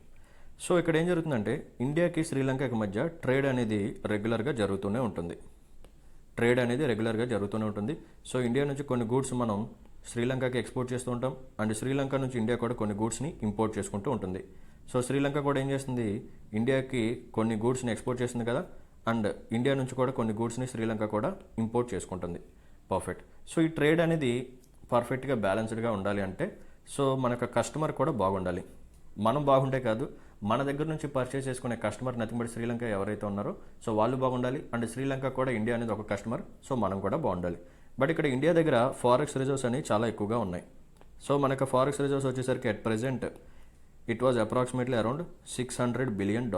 సో ఇక్కడ ఏం జరుగుతుందంటే ఇండియాకి శ్రీలంకకి మధ్య ట్రేడ్ అనేది రెగ్యులర్గా జరుగుతూనే ఉంటుంది. సో ఇండియా నుంచి కొన్ని గూడ్స్ మనం శ్రీలంకకి ఎక్స్పోర్ట్ చేస్తూ ఉంటాం, అండ్ శ్రీలంక నుంచి ఇండియా కూడా కొన్ని గూడ్స్ని ఇంపోర్ట్ చేసుకుంటూ ఉంటుంది. సో శ్రీలంక కూడా ఏం చేస్తుంది, ఇండియాకి కొన్ని గూడ్స్ని ఎక్స్పోర్ట్ చేస్తుంది కదా, అండ్ ఇండియా నుంచి కూడా కొన్ని గూడ్స్ని శ్రీలంక కూడా ఇంపోర్ట్ చేసుకుంటుంది. పర్ఫెక్ట్. సో ఈ ట్రేడ్ అనేది పర్ఫెక్ట్గా బ్యాలెన్స్డ్గా ఉండాలి అంటే సో మనకు కస్టమర్ కూడా బాగుండాలి. మనం బాగుంటే కాదు, మన దగ్గర నుంచి పర్చేస్ చేసుకునే కస్టమర్ నథింగ్ బట్ శ్రీలంక ఎవరైతే ఉన్నారో సో వాళ్ళు బాగుండాలి, అండ్ శ్రీలంక కూడా ఇండియా అనేది ఒక కస్టమర్, సో మనం కూడా బాగుండాలి. బట్ ఇక్కడ ఇండియా దగ్గర ఫారెక్స్ రిజర్వ్స్ అనేవి చాలా ఎక్కువగా ఉన్నాయి. సో మనకు ఫారెక్స్ రిజర్వ్స్ వచ్చేసరికి at present it was approximately around $600 billion.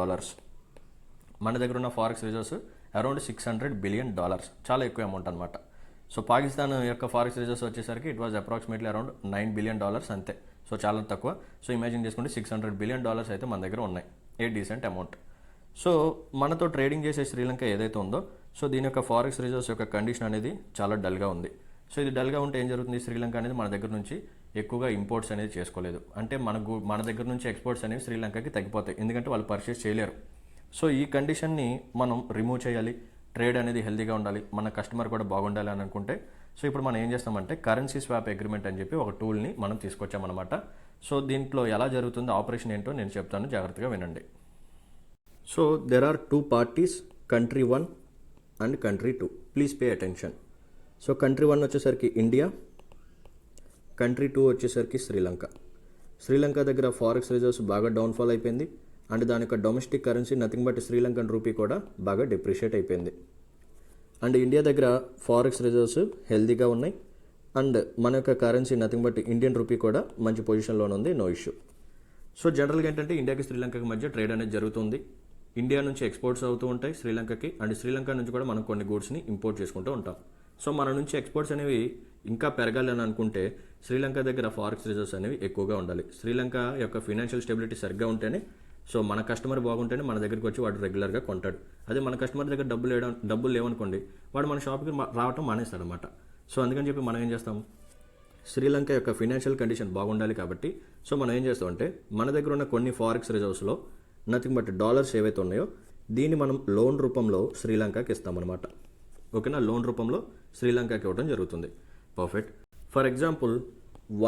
మన దగ్గర ఉన్న ఫారెక్స్ రిజర్వ్స్ అరౌండ్ $600 billion, చాలా ఎక్కువ అమౌంట్ అనమాట. సో పాకిస్తాన్ యొక్క ఫారెక్స్ రిజర్వ్స్ వచ్చేసరికి it was approximately around $9 billion అంతే. సో చాలా తక్కువ. సో ఇమాజిన్ చేసుకుంటే $600 billion అయితే మన దగ్గర ఉన్నాయి, ఏ డీసెంట్ అమౌంట్. సో మనతో ట్రేడింగ్ చేసే శ్రీలంక ఏదైతే ఉందో సో దీని యొక్క ఫారెక్స్ రిజర్వ్స్ యొక్క కండిషన్ అనేది చాలా డల్గా ఉంది. సో ఇది డల్గా ఉంటే ఏం జరుగుతుంది, శ్రీలంక అనేది మన దగ్గర నుంచి ఎక్కువగా ఇంపోర్ట్స్ అనేది చేసుకోలేదు, అంటే మన దగ్గర నుంచి ఎక్స్పోర్ట్స్ అనేవి శ్రీలంకకి తగ్గిపోతాయి, ఎందుకంటే వాళ్ళు పర్చేస్ చేయలేరు. సో ఈ కండిషన్ని మనం రిమూవ్ చేయాలి, ట్రేడ్ అనేది హెల్తీగా ఉండాలి, మన కస్టమర్ కూడా బాగుండాలి అని అనుకుంటే సో ఇప్పుడు మనం ఏం చేస్తామంటే కరెన్సీ స్వాప్ అగ్రిమెంట్ అని చెప్పి ఒక టూల్ని మనం తీసుకొచ్చామన్నమాట. సో దీంట్లో ఎలా జరుగుతుందో ఆపరేషన్ ఏంటో నేను చెప్తాను, జాగ్రత్తగా వినండి. So there are 2 parties, country 1 and country 2. Please pay attention. So country 1 వచ్చేసరికి ఇండియా, కంట్రీ 2 వచ్చేసరికి శ్రీలంక దగ్గర ఫారెక్స్ రిజర్వ్స్ బాగా డౌన్ఫాల్ అయిపోయింది, అండ్ దాని యొక్క domestic currency nothing but Sri Lankan rupee కూడా బాగా డిప్రిషియేట్ అయిపోయింది. అండ్ ఇండియా దగ్గర ఫారెక్స్ రిజర్వ్స్ హెల్తీగా ఉన్నాయి, అండ్ మన యొక్క currency nothing but Indian rupee కూడా మంచి పొజిషన్లోనే ఉంది, నో ఇష్యూ. సో జనరల్గా ఏంటంటే ఇండియాకి శ్రీలంకకి మధ్య ట్రేడ్ అనేది జరుగుతుంది. ఇండియా నుంచి ఎక్స్పోర్ట్స్ అవుతూ ఉంటాయి శ్రీలంకకి, అండ్ శ్రీలంక నుంచి కూడా మనం కొన్ని గూడ్స్ని ఇంపోర్ట్ చేసుకుంటూ ఉంటాం. సో మన నుంచి ఎక్స్పోర్ట్స్ అనేవి ఇంకా పెరగాలి అని అనుకుంటే శ్రీలంక దగ్గర ఫారెక్స్ రిజర్వ్స్ అనేవి ఎక్కువగా ఉండాలి. శ్రీలంక యొక్క ఫైనాన్షియల్ స్టెబిలిటీ సరిగ్గా ఉంటేనే, సో మన కస్టమర్ బాగుంటేనే మన దగ్గరికి వచ్చి వాడు రెగ్యులర్గా కొంటాడు. అదే మన కస్టమర్ దగ్గర డబ్బులు లేవనుకోండి, వాడు మన షాప్కి రావటం మానేస్తాడు అనమాట. సో అందుకని చెప్పి మనం ఏం చేస్తాం, శ్రీలంక యొక్క ఫైనాన్షియల్ కండిషన్ బాగుండాలి కాబట్టి సో మనం ఏం చేస్తామంటే మన దగ్గర ఉన్న కొన్ని ఫారెక్స్ రిజర్వ్స్లో నథింగ్ బట్ డాలర్స్ ఏవైతే ఉన్నాయో దీన్ని మనం లోన్ రూపంలో శ్రీలంకకి ఇస్తామన్నమాట. ఓకేనా, లోన్ రూపంలో శ్రీలంకకి ఇవ్వడం జరుగుతుంది. Perfect. For example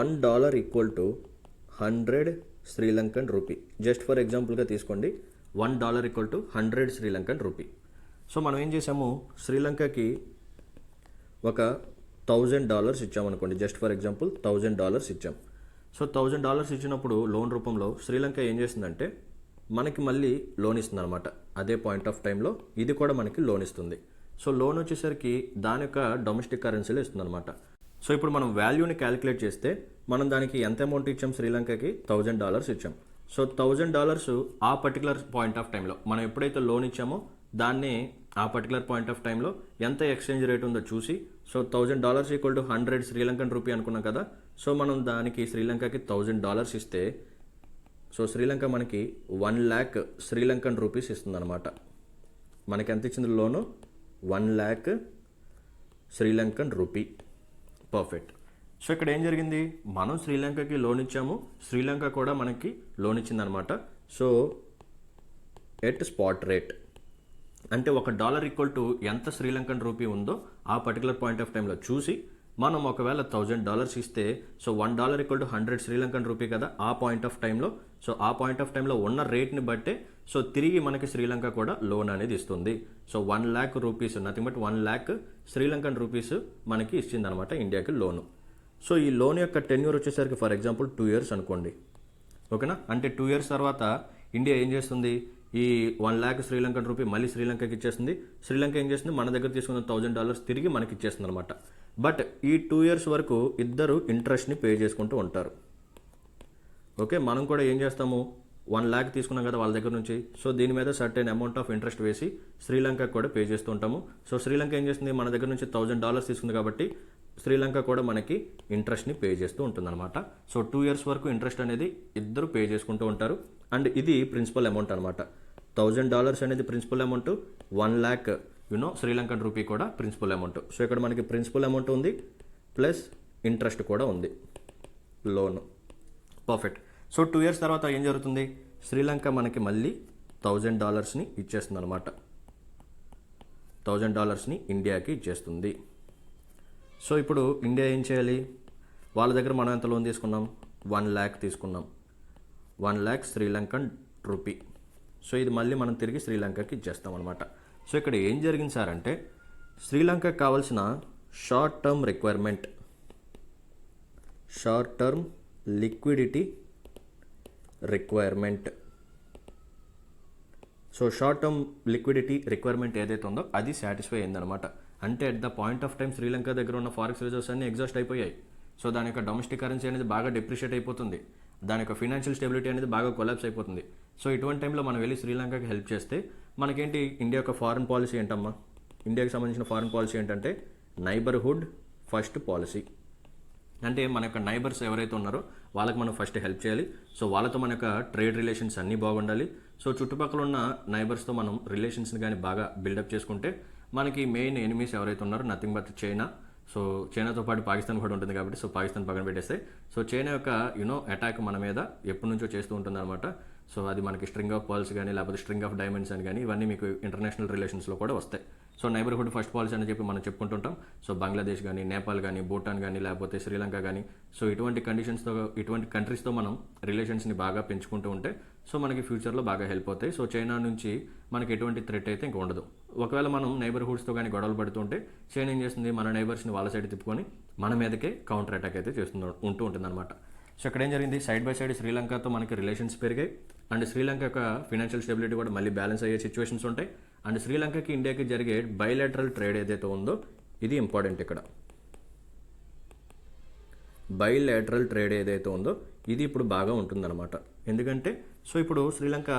$1 equal to 100 Sri Lankan rupee. Just for ఎగ్జాంపుల్గా తీసుకోండి, $1 equal to 100 Sri Lankan rupee. So మనం ఏం చేసాము, శ్రీలంకకి ఒక $1000 ఇచ్చామనుకోండి, జస్ట్ ఫర్ ఎగ్జాంపుల్ $1000 ఇచ్చాం. సో $1000 ఇచ్చినప్పుడు లోన్ రూపంలో శ్రీలంక ఏం చేస్తుందంటే మనకి మళ్ళీ లోన్ ఇస్తుంది అనమాట. అదే పాయింట్ ఆఫ్ టైంలో ఇది కూడా మనకి లోన్ ఇస్తుంది. సో లోన్ వచ్చేసరికి దాని యొక్క డొమెస్టిక్ కరెన్సీలో ఇస్తుంది అనమాట. సో ఇప్పుడు మనం వాల్యూని క్యాలిక్యులేట్ చేస్తే మనం దానికి ఎంత అమౌంట్ ఇచ్చాం, శ్రీలంకకి $1000 ఇచ్చాం. సో $1000 ఆ పర్టికులర్ పాయింట్ ఆఫ్ టైంలో మనం ఎప్పుడైతే లోన్ ఇచ్చామో దాన్ని ఆ పర్టికులర్ పాయింట్ ఆఫ్ టైంలో ఎంత ఎక్స్చేంజ్ రేట్ ఉందో చూసి, so $1000 equal to 100 Sri Lankan rupee అనుకున్నాం కదా. సో మనం దానికి శ్రీలంకకి $1000 ఇస్తే సో శ్రీలంక మనకి 1,00,000 శ్రీలంకన్ రూపీస్ ఇస్తుంది అనమాట. మనకి ఎంత ఇచ్చింది లోను, 1,00,000 శ్రీలంకన్ రూపీ. పర్ఫెక్ట్. సో ఇక్కడ ఏం జరిగింది, మనం శ్రీలంకకి లోన్ ఇచ్చాము, శ్రీలంక కూడా మనకి లోన్ ఇచ్చిందనమాట. సో ఎట్ స్పాట్ రేట్ అంటే $1 ఈక్వల్ టు ఎంత శ్రీలంకన్ రూపీ ఉందో ఆ పర్టికులర్ పాయింట్ ఆఫ్ టైంలో చూసి మనం ఒకవేళ $1000 ఇస్తే so $1 equal to 100 Sri Lankan rupee కదా ఆ పాయింట్ ఆఫ్ టైంలో. సో ఆ పాయింట్ ఆఫ్ టైంలో ఉన్న రేట్ని బట్టే సో తిరిగి మనకి శ్రీలంక కూడా లోన్ అనేది ఇస్తుంది. So 1,00,000 rupees, nothing but 1,00,000 Sri Lankan rupees మనకి ఇచ్చిందనమాట ఇండియాకి లోను. సో ఈ లోన్ యొక్క టెన్యూర్ వచ్చేసరికి ఫర్ ఎగ్జాంపుల్ 2 years అనుకోండి, ఓకేనా. అంటే 2 years తర్వాత ఇండియా ఏం చేస్తుంది, ఈ 1,00,000 శ్రీలంకన్ రూపీ మళ్ళీ శ్రీలంకకి ఇచ్చేస్తుంది. శ్రీలంక ఏం చేస్తుంది, మన దగ్గర తీసుకున్న $1000 తిరిగి మనకి ఇచ్చేస్తుంది అనమాట. బట్ ఈ 2 years వరకు ఇద్దరు ఇంట్రెస్ట్ని పే చేసుకుంటూ ఉంటారు. ఓకే, మనం కూడా ఏం చేస్తాము, 1,00,000 తీసుకున్నాం కదా వాళ్ళ దగ్గర నుంచి, సో దీని మీద సర్టెన్ అమౌంట్ ఆఫ్ ఇంట్రెస్ట్ వేసి శ్రీలంకకు కూడా పే చేస్తూ ఉంటాము. సో శ్రీలంక ఏం చేస్తుంది, మన దగ్గర నుంచి $1000 తీసుకుంది కాబట్టి శ్రీలంక కూడా మనకి ఇంట్రెస్ట్ని పే చేస్తూ ఉంటుందన్నమాట. సో 2 years వరకు ఇంట్రెస్ట్ అనేది ఇద్దరు పే చేసుకుంటూ ఉంటారు. అండ్ ఇది ప్రిన్సిపల్ అమౌంట్ అనమాట. $1000 అనేది ప్రిన్సిపల్ అమౌంట్, 1,00,000 శ్రీలంకన్ రూపీ కూడా ప్రిన్సిపల్ అమౌంట్. సో ఇక్కడ మనకి ప్రిన్సిపల్ అమౌంట్ ఉంది ప్లస్ ఇంట్రెస్ట్ కూడా ఉంది లోన్. పర్ఫెక్ట్. సో 2 years తర్వాత ఏం జరుగుతుంది, శ్రీలంక మనకి మళ్ళీ $1000 ఇచ్చేస్తుంది అనమాట. $1000 ఇండియాకి ఇచ్చేస్తుంది. సో ఇప్పుడు ఇండియా ఏం చేయాలి, వాళ్ళ దగ్గర మనం ఎంత లోన్ తీసుకున్నాం, 1,00,000 తీసుకున్నాం, 1,00,000 శ్రీలంకన్ రూపీ. సో ఇది మళ్ళీ మనం తిరిగి శ్రీలంకకి ఇచ్చేస్తాం అనమాట. సో ఇక్కడ ఏం జరిగింది సార్ అంటే శ్రీలంకకి కావాల్సిన short term requirement, short term liquidity requirement. So short term liquidity requirement ఏదైతే ఉందో అది సాటిస్ఫై అయిందనమాట. అంటే at the point of time Sri Lanka దగ్గర ఉన్న ఫారెక్స్ రిజర్వ్స్ అన్ని ఎగ్జాస్ట్ అయిపోయాయి. సో దాని యొక్క డొమెస్టిక్ కరెన్సీ అనేది బాగా డిప్రిషియేట్ అయిపోతుంది, దాని యొక్క ఫినాన్షియల్ స్టెబిలిటీ అనేది బాగా కొలాప్స్ అయిపోతుంది. సో ఇటువంటి టైంలో మనం వెళ్ళి శ్రీలంకకి హెల్ప్ చేస్తే మనకేంటి, ఇండియా యొక్క ఫారెన్ పాలసీ ఏంటమ్మా, ఇండియాకి సంబంధించిన ఫారెన్ పాలసీ ఏంటంటే నైబర్హుడ్ ఫస్ట్ పాలసీ. అంటే మన యొక్క నైబర్స్ ఎవరైతే ఉన్నారో వాళ్ళకి మనం ఫస్ట్ హెల్ప్ చేయాలి. సో వాళ్ళతో మన యొక్క ట్రేడ్ రిలేషన్స్ అన్నీ బాగుండాలి. సో చుట్టుపక్కల ఉన్న నైబర్స్తో మనం రిలేషన్స్ని కానీ బాగా బిల్డప్ చేసుకుంటే మనకి మెయిన్ ఎనిమీస్ ఎవరైతే ఉన్నారో నథింగ్ బట్ చైనా. సో చైనాతో పాటు పాకిస్తాన్ కూడా ఉంటుంది కాబట్టి సో పాకిస్తాన్ పక్కన పెట్టేస్తే సో చైనా యొక్క అటాక్ మన మీద ఎప్పటి నుంచో చేస్తూ ఉంటుంది అనమాట. సో అది మనకి స్ట్రింగ్ ఆఫ్ పర్ల్స్ కానీ లేకపోతే స్ట్రింగ్ ఆఫ్ డైమండ్స్ అని కానీ ఇవన్నీ మీకు ఇంటర్నేషనల్ రిలేషన్స్లో కూడా వస్తాయి. సో నైబర్హుడ్ ఫస్ట్ పాలసీ అని చెప్పి మనం చెప్పుకుంటుంటాం. సో బంగ్లాదేశ్ కానీ, నేపాల్ కానీ, భూటాన్ కానీ, లేకపోతే శ్రీలంక కానీ, సో ఇటువంటి కండిషన్స్తో, ఇటువంటి కంట్రీస్తో మనం రిలేషన్స్ని బాగా పెంచుకుంటూ ఉంటే సో మనకి ఫ్యూచర్లో బాగా హెల్ప్ అవుతాయి. సో చైనా నుంచి మనకి ఎటువంటి థ్రెట్ అయితే ఇంకా ఉండదు. ఒకవేళ మనం నైబర్హుడ్స్తో కానీ గొడవలు పడుతుంటే చైనా ఏం చేస్తుంది, మన నైబర్స్ని వాళ్ళ సైడ్ తిప్పుకొని మన మీదకే కౌంటర్ అటాక్ అయితే ఉంటూ ఉంటుందన్నమాట. సో ఇక్కడ ఏం జరిగింది, సైడ్ బై సైడ్ శ్రీలంకతో మనకి రిలేషన్స్ పెరిగాయి అండ్ శ్రీలంక యొక్క ఫినాన్షియల్ స్టెబిలిటీ కూడా మళ్ళీ బ్యాలెన్స్ అయ్యే సిచ్యువేషన్స్ ఉంటాయి. అండ్ శ్రీలంకకి ఇండియాకి జరిగే బైలాటరల్ ట్రేడ్ ఏదైతే ఉందో ఇది ఇంపార్టెంట్. ఇక్కడ బైలాటరల్ ట్రేడ్ ఏదైతే ఉందో ఇది ఇప్పుడు బాగా ఉంటుందన్నమాట. ఎందుకంటే సో ఇప్పుడు శ్రీలంక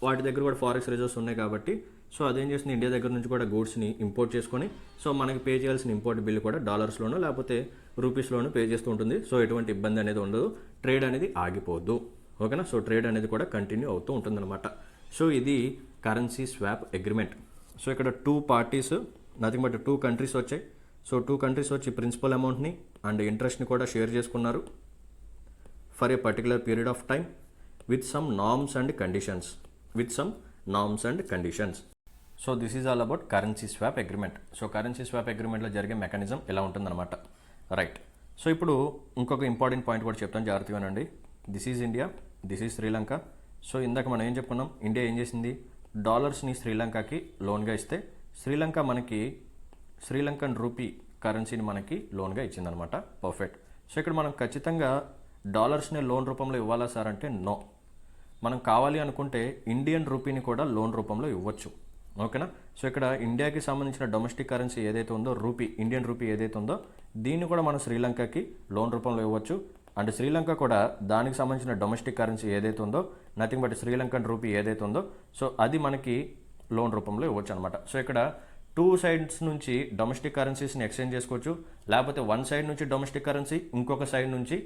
వాటి దగ్గర కూడా ఫారెక్స్ రిజర్వ్స్ ఉన్నాయి కాబట్టి సో అదేం చేస్తుంది, ఇండియా దగ్గర నుంచి కూడా గూడ్స్ని ఇంపోర్ట్ చేసుకొని సో మనకి పే చేయాల్సిన ఇంపోర్ట్ బిల్ కూడా డాలర్స్లోనో లేకపోతే రూపీస్లోనూ పే చేస్తూ ఉంటుంది. సో ఎటువంటి ఇబ్బంది అనేది ఉండదు, ట్రేడ్ అనేది ఆగిపోద్దు. ఓకేనా. సో ట్రేడ్ అనేది కూడా కంటిన్యూ అవుతూ ఉంటుందన్నమాట. సో ఇది కరెన్సీ స్వాప్ అగ్రిమెంట్. సో ఇక్కడ 2 parties నథింగ్ బట్ 2 countries వచ్చాయి. సో 2 countries వచ్చి ప్రిన్సిపల్ అమౌంట్ని అండ్ ఇంట్రెస్ట్ని కూడా షేర్ చేసుకున్నారు for a particular period of time with some norms and conditions. So this is all about currency swap agreement. So currency swap అగ్రిమెంట్లో జరిగే mechanism ఎలా ఉంటుందన్నమాట. రైట్. సో ఇప్పుడు ఇంకొక ఇంపార్టెంట్ పాయింట్ కూడా చెప్తాను, జాగ్రత్తగా వినండి. This is India, this is Sri Lanka. So ఇందాక మనం ఏం చెప్పుకున్నాం, ఇండియా ఏం చేసింది, డాలర్స్ని శ్రీలంకకి లోన్గా ఇస్తే శ్రీలంక మనకి శ్రీలంకన్ రూపీ కరెన్సీని మనకి లోన్గా ఇచ్చిందనమాట. పర్ఫెక్ట్. సో ఇక్కడ మనం ఖచ్చితంగా డాలర్స్ని లోన్ రూపంలో ఇవ్వాలా సార్ అంటే నో. మనం కావాలి అనుకుంటే ఇండియన్ రూపీని కూడా లోన్ రూపంలో ఇవ్వచ్చు. ఓకేనా. సో ఇక్కడ ఇండియాకి సంబంధించిన డొమెస్టిక్ కరెన్సీ ఏదైతే ఉందో రూపీ, ఇండియన్ రూపీ ఏదైతే ఉందో దీన్ని కూడా మనం శ్రీలంకకి లోన్ రూపంలో ఇవ్వచ్చు. అండ్ శ్రీలంక కూడా దానికి సంబంధించిన డొమెస్టిక్ కరెన్సీ ఏదైతే ఉందో నథింగ్ బట్ శ్రీలంకన్ రూపీ ఏదైతే ఉందో సో అది మనకి లోన్ రూపంలో ఇవ్వచ్చు అనమాట. సో ఇక్కడ 2 సైడ్స్ నుంచి డొమెస్టిక్ కరెన్సీస్ని ఎక్స్చేంజ్ చేసుకోవచ్చు, లేకపోతే 1 సైడ్ నుంచి డొమెస్టిక్ కరెన్సీ, ఇంకొక సైడ్ నుంచి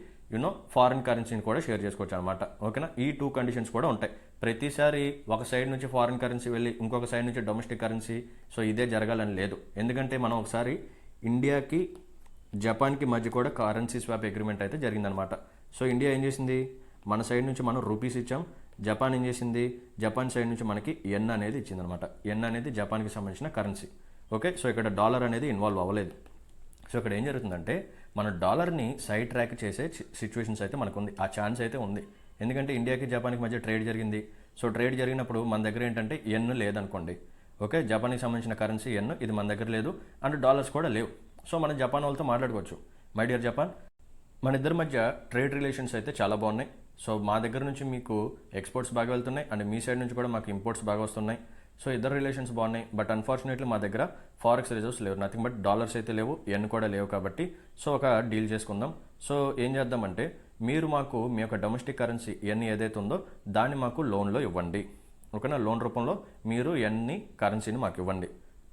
ఫారిన్ కరెన్సీని కూడా షేర్ చేసుకోవచ్చు అనమాట. ఓకేనా. ఈ 2 కండిషన్స్ కూడా ఉంటాయి. ప్రతిసారి ఒక సైడ్ నుంచి ఫారిన్ కరెన్సీ వెళ్ళి ఇంకొక సైడ్ నుంచి డొమెస్టిక్ కరెన్సీ సో ఇదే జరగాలని లేదు. ఎందుకంటే మనం ఒకసారి ఇండియాకి జపాన్కి మధ్య కూడా కరెన్సీ స్వాప్ అగ్రిమెంట్ అయితే జరిగిందనమాట. సో ఇండియా ఏం చేసింది, మన సైడ్ నుంచి మనం రూపీస్ ఇచ్చాం, జపాన్ ఏం చేసింది, జపాన్ సైడ్ నుంచి మనకి ఎన్ అనేది ఇచ్చిందనమాట. ఎన్ అనేది జపాన్కి సంబంధించిన కరెన్సీ. ఓకే. సో ఇక్కడ డాలర్ అనేది ఇన్వాల్వ్ అవ్వలేదు. సో ఇక్కడ ఏం జరుగుతుందంటే మన డాలర్ని సైడ్ ట్రాక్ చేసే సిచ్యువేషన్స్ అయితే మనకు ఉంది, ఆ ఛాన్స్ అయితే ఉంది. ఎందుకంటే ఇండియాకి జపాన్కి మధ్య ట్రేడ్ జరిగింది. సో ట్రేడ్ జరిగినప్పుడు మన దగ్గర ఏంటంటే ఎన్ లేదనుకోండి. ఓకే. జపాన్కి సంబంధించిన కరెన్సీ ఎన్, ఇది మన దగ్గర లేదు, అండ్ డాలర్స్ కూడా లేవు. సో మనం జపాన్ వాళ్ళతో మాట్లాడుకోవచ్చు, మై డియర్ జపాన్, మన ఇద్దరి మధ్య ట్రేడ్ రిలేషన్స్ అయితే చాలా బాగున్నాయి. సో మా దగ్గర నుంచి మీకు ఎక్స్పోర్ట్స్ బాగా వెళ్తున్నాయి అండ్ మీ సైడ్ నుంచి కూడా మాకు ఇంపోర్ట్స్ బాగా వస్తున్నాయి. సో ఇద్దరు రిలేషన్స్ బాగున్నాయి. బట్ అన్ఫార్చునేట్లీ మా దగ్గర ఫారెక్స్ రిజర్వ్స్ లేవు, నథింగ్ బట్ డాలర్స్ అయితే లేవు, ఎన్ కూడా లేవు. కాబట్టి సో ఒక డీల్ చేసుకుందాం. సో ఏం చేద్దామంటే మీరు మాకు మీ యొక్క డొమెస్టిక్ కరెన్సీ ఎన్ ఏదైతే ఉందో దాన్ని మాకు లోన్లో ఇవ్వండి. ఓకేనా. లోన్ రూపంలో మీరు ఎన్ని కరెన్సీని మాకు ఇవ్వండి.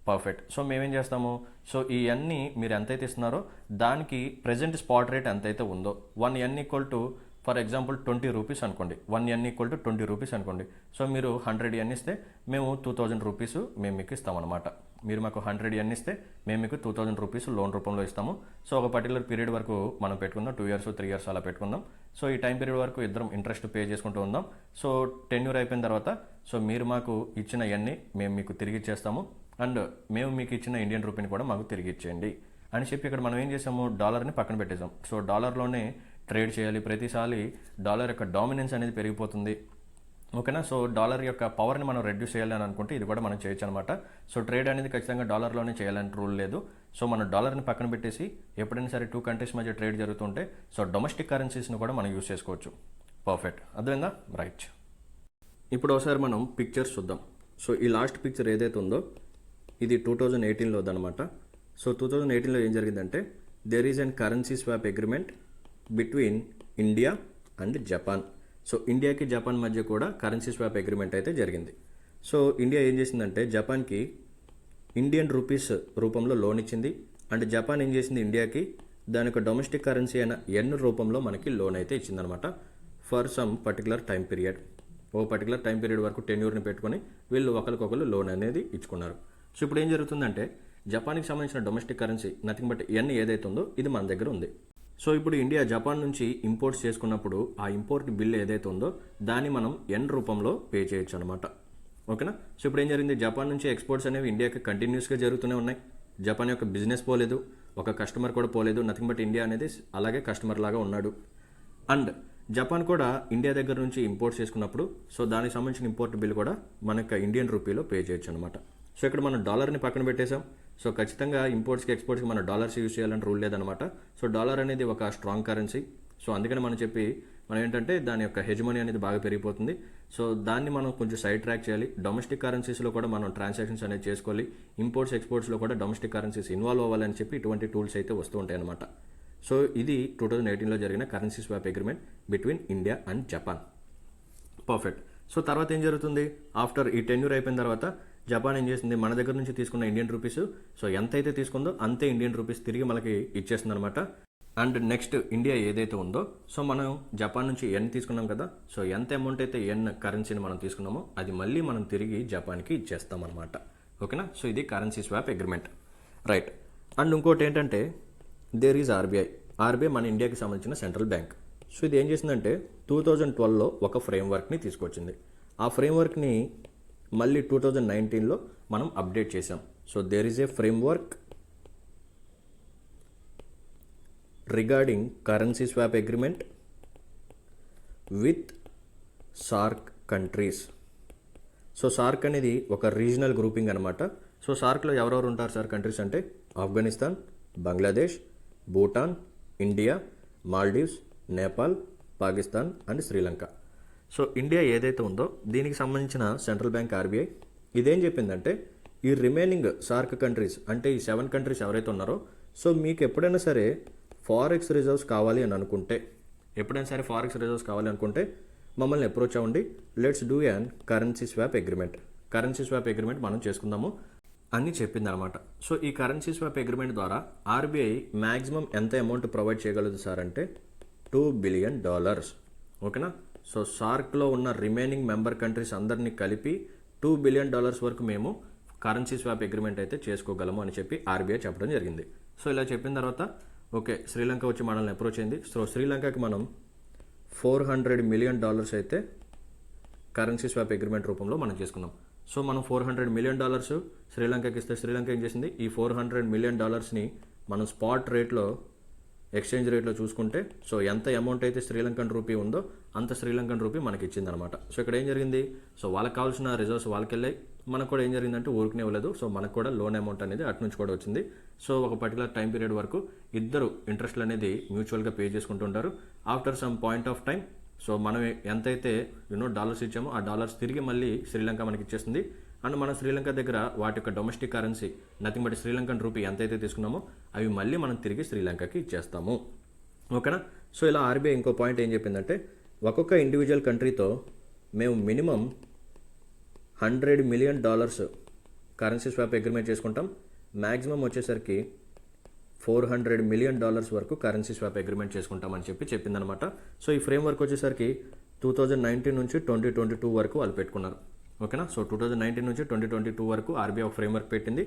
పర్ఫెక్ట్. సో మేమేం చేస్తాము, సో ఈ ఎన్ని మీరు ఎంతైతే ఇస్తున్నారో దానికి ప్రెజెంట్ స్పాట్ రేట్ ఎంతైతే ఉందో 1 N equal to for example 20 rupees అనుకోండి, 1 ఎన్ ఈక్వల్ టు 20 రూపీస్ అనుకోండి. సో మీరు 100 ఎన్ ఇస్తే మేము 2000 రూపీస్ మేము మీకు ఇస్తామన్నమాట. మీరు మాకు 100 ఎన్ ఇస్తే మేము మీకు 2000 రూపీస్ లోన్ రూపంలో ఇస్తాము. సో ఒక పర్టికులర్ పీరియడ్ వరకు మనం పెట్టుకుందాం, 2 ఇయర్స్ 3 ఇయర్స్ అలా పెట్టుకుందాం. సో ఈ టైం పీరియడ్ వరకు ఇద్దరం ఇంట్రెస్ట్ పే చేసుకుంటూ ఉందాం. సో టెన్యూర్ అయిపోయిన తర్వాత సో మీరు మాకు ఇచ్చిన ఎన్ని మేము మీకు తిరిగి ఇచ్చేస్తాము అండ్ మేము మీకు ఇచ్చిన ఇండియన్ రూపీని కూడా మాకు తిరిగి ఇచ్చేయండి అని చెప్పి ఇక్కడ మనం ఏం చేసాము, డాలర్ని పక్కన పెట్టేసాం. సో డాలర్లోనే ట్రేడ్ చేయాలి. ప్రతిసారి డాలర్ యొక్క డామినెన్స్ అనేది పెరిగిపోతుంది. ఓకేనా. సో డాలర్ యొక్క పవర్ని మనం రెడ్యూస్ చేయాలని అనుకుంటే ఇది కూడా మనం చేయొచ్చు అనమాట. సో ట్రేడ్ అనేది ఖచ్చితంగా డాలర్లోనే చేయాలని రూల్ లేదు. సో మనం డాలర్ని పక్కన పెట్టేసి ఎప్పుడైనా సరే 2 కంట్రీస్ మధ్య ట్రేడ్ జరుగుతుంటే సో డొమెస్టిక్ కరెన్సీస్ని కూడా మనం యూస్ చేసుకోవచ్చు. పర్ఫెక్ట్. అర్థమైందా. రైట్. ఇప్పుడు ఒకసారి మనం పిక్చర్స్ చూద్దాం. సో ఈ లాస్ట్ పిక్చర్ ఏదైతే ఉందో ఇది 2018లో అనమాట. సో 2018లో ఏం జరిగిందంటే there is an currency swap agreement between India and Japan. So ఇండియాకి జపాన్ మధ్య కూడా కరెన్సీ స్వాప్ అగ్రిమెంట్ అయితే జరిగింది. సో ఇండియా ఏం చేసిందంటే జపాన్కి ఇండియన్ రూపీస్ రూపంలో లోన్ ఇచ్చింది అండ్ జపాన్ ఏం చేసింది ఇండియాకి దాని యొక్క డొమెస్టిక్ కరెన్సీ అయిన ఎన్ రూపంలో మనకి లోన్ అయితే ఇచ్చిందనమాట for some particular time period. ఓ పర్టికులర్ టైం పీరియడ్ వరకు టెన్యూర్ని పెట్టుకొని వీళ్ళు ఒకరికొకరు లోన్ అనేది ఇచ్చుకున్నారు. సో ఇప్పుడు ఏం జరుగుతుందంటే జపాన్కి సంబంధించిన డొమెస్టిక్ కరెన్సీ నథింగ్ బట్ ఎన్ ఏదైతే ఉందో ఇది మన దగ్గర ఉంది. సో ఇప్పుడు ఇండియా జపాన్ నుంచి ఇంపోర్ట్స్ చేసుకున్నప్పుడు ఆ ఇంపోర్ట్ బిల్ ఏదైతే ఉందో దాన్ని మనం ఎన్ రూపంలో పే చేయొచ్చు అనమాట. ఓకేనా. సో ఇప్పుడు ఏం జరిగింది, జపాన్ నుంచి ఎక్స్పోర్ట్స్ అనేవి ఇండియాకి కంటిన్యూస్గా జరుగుతూనే ఉన్నాయి. జపాన్ యొక్క బిజినెస్ పోలేదు, ఒక కస్టమర్ కూడా పోలేదు, నథింగ్ బట్ ఇండియా అనేది అలాగే కస్టమర్ లాగా ఉన్నాడు. అండ్ జపాన్ కూడా ఇండియా దగ్గర నుంచి ఇంపోర్ట్స్ చేసుకున్నప్పుడు సో దానికి సంబంధించిన ఇంపోర్ట్ బిల్ కూడా మనకు ఇండియన్ రూపీలో పే చేయొచ్చు అనమాట. సో ఇక్కడ మనం డాలర్ని పక్కన పెట్టేసాం. సో ఖచ్చితంగా ఇంపోర్ట్స్కి ఎక్స్పోర్ట్స్కి మనం డాలర్స్ యూజ్ చేయాలని రూల్ లేదనమాట. సో డాలర్ అనేది ఒక స్ట్రాంగ్ కరెన్సీ. సో అందుకని మనం ఏంటంటే దాని యొక్క హెజమనీ అనేది బాగా పెరిగిపోతుంది. సో దాన్ని మనం కొంచెం సైడ్ ట్రాక్ చేయాలి. డొమెస్టిక్ కరెన్సీస్లో కూడా మనం ట్రాన్సాక్షన్స్ అనేది చేసుకోవాలి. ఇంపోర్ట్స్ ఎక్స్పోర్ట్స్లో కూడా డొమెస్టిక్ కరెన్సీస్ ఇన్వాల్వ్ అవ్వాలని చెప్పి ఇటువంటి టూల్స్ అయితే వస్తూ ఉంటాయి అనమాట. సో ఇది 2018లో జరిగిన currency swap agreement between India and Japan. Perfect. So తర్వాత ఏం జరుగుతుంది, ఆఫ్టర్ ఈ టెన్యూర్ అయిపోయిన తర్వాత జపాన్ ఏం చేసింది, మన దగ్గర నుంచి తీసుకున్న ఇండియన్ రూపీస్ సో ఎంతైతే తీసుకుందో అంతే ఇండియన్ రూపీస్ తిరిగి మనకి ఇచ్చేస్తుంది అనమాట. అండ్ నెక్స్ట్ ఇండియా ఏదైతే ఉందో సో మనం జపాన్ నుంచి ఎన్ తీసుకున్నాం కదా, సో ఎంత అమౌంట్ అయితే ఎన్ కరెన్సీని మనం తీసుకున్నామో అది మళ్ళీ మనం తిరిగి జపాన్కి ఇచ్చేస్తాం అనమాట. ఓకేనా. సో ఇది currency swap agreement. Right. And ఇంకోటి ఏంటంటే దేర్ ఈజ్ ఆర్బీఐ మన ఇండియాకి సంబంధించిన సెంట్రల్ బ్యాంక్. సో ఇది ఏం చేసిందంటే 2012లో ఒక ఫ్రేమ్వర్క్ని తీసుకొచ్చింది. ఆ ఫ్రేమ్వర్క్ని మళ్ళీ 2019లో మనం అప్డేట్ చేసాం. So there is a framework regarding currency swap agreement with SAARC countries. So SAARC అనేది ఒక రీజనల్ గ్రూపింగ్ అనమాట. సో సార్క్లో ఎవరెవరు ఉంటారు సార్ కంట్రీస్ అంటే Afghanistan, Bangladesh, Bhutan, India, Maldives, Nepal, Pakistan and Sri Lanka. So India ఏదైతే ఉందో దీనికి సంబంధించిన సెంట్రల్ బ్యాంక్ ఆర్బీఐ ఇదేం చెప్పిందంటే ఈ రిమైనింగ్ సార్క్ కంట్రీస్ అంటే ఈ 7 కంట్రీస్ ఎవరైతే ఉన్నారో సో మీకు ఎప్పుడైనా సరే ఫారెక్స్ రిజర్వ్స్ కావాలి అని అనుకుంటే మమ్మల్ని అప్రోచ్ అవ్వండి. Let's do an currency swap agreement మనం చేసుకుందాము అని చెప్పింది అనమాట. సో ఈ కరెన్సీ స్వాప్ అగ్రిమెంట్ ద్వారా ఆర్బీఐ మ్యాక్సిమం ఎంత అమౌంట్ ప్రొవైడ్ చేయగలదు సార్ అంటే $2 బిలియన్. ఓకేనా. సో సార్క్లో ఉన్న రిమైనింగ్ మెంబర్ కంట్రీస్ అందరినీ కలిపి $2 బిలియన్ వరకు మేము కరెన్సీ స్వాప్ అగ్రిమెంట్ అయితే చేసుకోగలము అని చెప్పి ఆర్బీఐ చెప్పడం జరిగింది. సో ఇలా చెప్పిన తర్వాత ఓకే శ్రీలంక వచ్చి మనల్ని అప్రోచ్ అయింది. సో శ్రీలంకకి మనం $400 మిలియన్ అయితే కరెన్సీ స్వాప్ అగ్రిమెంట్ రూపంలో మనం చేసుకున్నాం. సో మనం $400 మిలియన్ శ్రీలంకకి ఇస్తే శ్రీలంక ఏం చేసింది ఈ $400 మిలియన్ మనం స్పాట్ రేట్లో ఎక్స్చేంజ్ రేట్లో చూసుకుంటే సో ఎంత అమౌంట్ అయితే శ్రీలంకన్ రూపీ ఉందో అంత శ్రీలంకన్ రూపీ మనకి ఇచ్చిందనమాట. సో ఇక్కడ ఏం జరిగింది సో వాళ్ళకి కావాల్సిన రిజర్వ్స్ వాళ్ళకి వెళ్ళాయి. మనకు కూడా ఏం జరిగిందంటే ఊరికనే ఇవ్వలేదు. సో మనకు కూడా లోన్ అమౌంట్ అనేది అటు నుంచి కూడా వచ్చింది. సో ఒక పర్టికులర్ టైం పీరియడ్ వరకు ఇద్దరు ఇంట్రెస్ట్లు అనేది మ్యూచువల్గా పే చేసుకుంటుంటారు. After some point of time so మనం ఎంతైతే డాలర్స్ ఇచ్చామో ఆ డాలర్స్ తిరిగి మళ్ళీ శ్రీలంక మనకి ఇచ్చేస్తుంది. అండ్ మనం శ్రీలంక దగ్గర వాటి యొక్క domestic currency nothing but Sri Lankan rupee ఎంతైతే తీసుకున్నామో అవి మళ్ళీ మనం తిరిగి శ్రీలంకకి ఇచ్చేస్తాము. ఓకేనా. సో ఇలా ఆర్బీఐ ఇంకో పాయింట్ ఏం చెప్పిందంటే ఒక్కొక్క ఇండివిజువల్ కంట్రీతో మేము minimum $100 million currency swap agreement చేసుకుంటాం. మ్యాక్సిమం వచ్చేసరికి $400 మిలియన్ వరకు కరెన్సీ స్వాప్ అగ్రిమెంట్ చేసుకుంటామని చెప్పిందనమాట. సో ఈ ఫ్రేమ్ వర్క్ వచ్చేసరికి 2019 నుంచి 2022 వరకు వాళ్ళు పెట్టుకున్నారు. ఓకేనా. సో 2019 నుంచి 2022 వరకు ఆర్బీఐ ఒక ఫ్రేమ్ వర్క్ పెట్టింది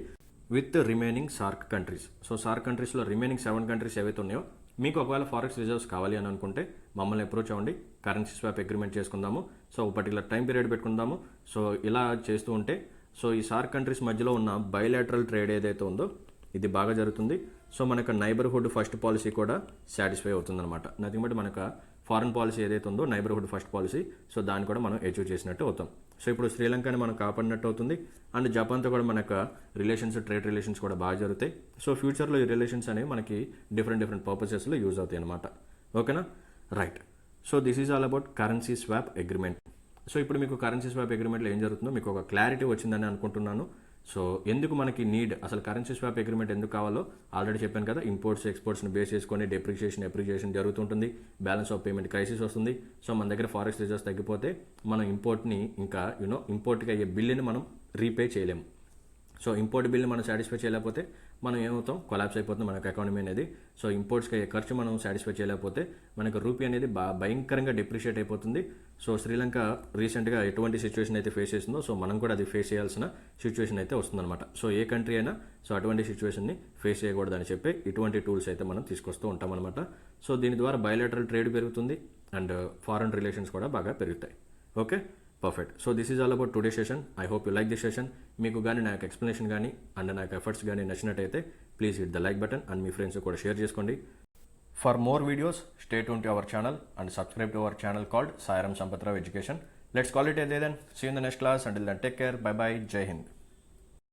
with remaining SAARC countries. So SAARC కంట్రీస్లో రిమైనింగ్ 7 కంట్రీస్ ఏవైతే ఉన్నాయో మీకు ఒకవేళ ఫారెక్స్ రిజర్వ్స్ కావాలి అని అనుకుంటే మమ్మల్ని అప్రోచ్ అవ్వండి, కరెన్సీ స్వాప్ అగ్రిమెంట్ చేసుకుందాము. సో ఒక పర్టికులర్ టైం పీరియడ్ పెట్టుకుందాము. సో ఇలా చేస్తూ ఉంటే సో ఈ సార్క్ కంట్రీస్ మధ్యలో ఉన్న బైలాటరల్ ట్రేడ్ ఏదైతే ఉందో ఇది బాగా జరుగుతుంది. సో మనకు నైబర్హుడ్ ఫస్ట్ పాలసీ కూడా సాటిస్ఫై అవుతుందన్నమాట. నథింగ్ బట్ మనకు ఫారెన్ పాలసీ ఏదైతే ఉందో నైబర్హుడ్ ఫస్ట్ పాలసీ సో దాన్ని కూడా మనం అచీవ్ చేసినట్టు అవుతాం. సో ఇప్పుడు శ్రీలంకని మనం కాపాడినట్టు అవుతుంది. అండ్ జపాన్తో కూడా మనకు ట్రేడ్ రిలేషన్స్ కూడా బాగా జరుగుతాయి. సో ఫ్యూచర్లో ఈ రిలేషన్స్ అనేవి మనకి డిఫరెంట్ పర్పసెస్లో యూజ్ అవుతాయి అనమాట. ఓకేనా. Right. So this is all about currency swap agreement. So ఇప్పుడు మీకు కరెన్సీ స్వాప్ అగ్రిమెంట్లో ఏం జరుగుతుందో మీకు ఒక క్లారిటీ వచ్చిందని అనుకుంటున్నాను. సో ఎందుకు మనకి అసలు కరెన్సీ స్వాప్ అగ్రిమెంట్ ఎందుకు కావాలో ఆల్రెడీ చెప్పాను కదా. ఇంపోర్ట్స్ ఎక్స్పోర్ట్స్ని బేస్ చేసుకొని ఎప్రిషియేషన్ జరుగుతుంటుంది. బ్యాలెన్స్ ఆఫ్ పేమెంట్ క్రైసిస్ వస్తుంది. సో మన దగ్గర ఫారెక్స్ రిజర్వ్స్ తగ్గిపోతే మనం ఇంపోర్ట్ని ఇంకా ఇంపోర్ట్కి అయ్యే బిల్లుని మనం రీపే చేయలేము. సో ఇంపోర్ట్ బిల్ని మనం సాటిస్ఫై చేయలేకపోతే మనం ఏమవుతాం కొలాప్స్ అయిపోతుంది మనకు ఎకానమీ అనేది. సో ఇంపోర్ట్స్కి అయ్యే ఖర్చు మనం సాటిస్ఫై చేయలేకపోతే మనకు రూపీ అనేది భయంకరంగా డిప్రిషియేట్ అయిపోతుంది. సో శ్రీలంక రీసెంట్గా ఎటువంటి సిచ్యువేషన్ అయితే ఫేస్ చేసిందో సో మనం కూడా అది ఫేస్ చేయాల్సిన సిచ్యువేషన్ అయితే వస్తుందన్నమాట. సో ఏ కంట్రీ అయినా సో అటువంటి సిచ్యువేషన్ని ఫేస్ చేయకూడదని చెప్పి ఇటువంటి టూల్స్ అయితే మనం తీసుకొస్తూ ఉంటామన్నమాట. సో దీని ద్వారా బయలాటరల్ ట్రేడ్ పెరుగుతుంది అండ్ ఫారెన్ రిలేషన్స్ కూడా బాగా పెరుగుతాయి. Okay, perfect. So this is all about today session. I hope you like this session. మీకు కానీ నాకు ఎక్స్ప్లెనేషన్ కానీ అండ్ నాకు ఎఫర్ట్స్ కానీ నచ్చినట్టయితే please hit the like button and మీ ఫ్రెండ్స్ కూడా షేర్ చేసుకోండి. For more videos stay tune to our channel and subscribe to our channel called Sairam Sampath Rao education. Let's call it a day then. See you in the next class. Until then take care. Bye bye. జై హింద్.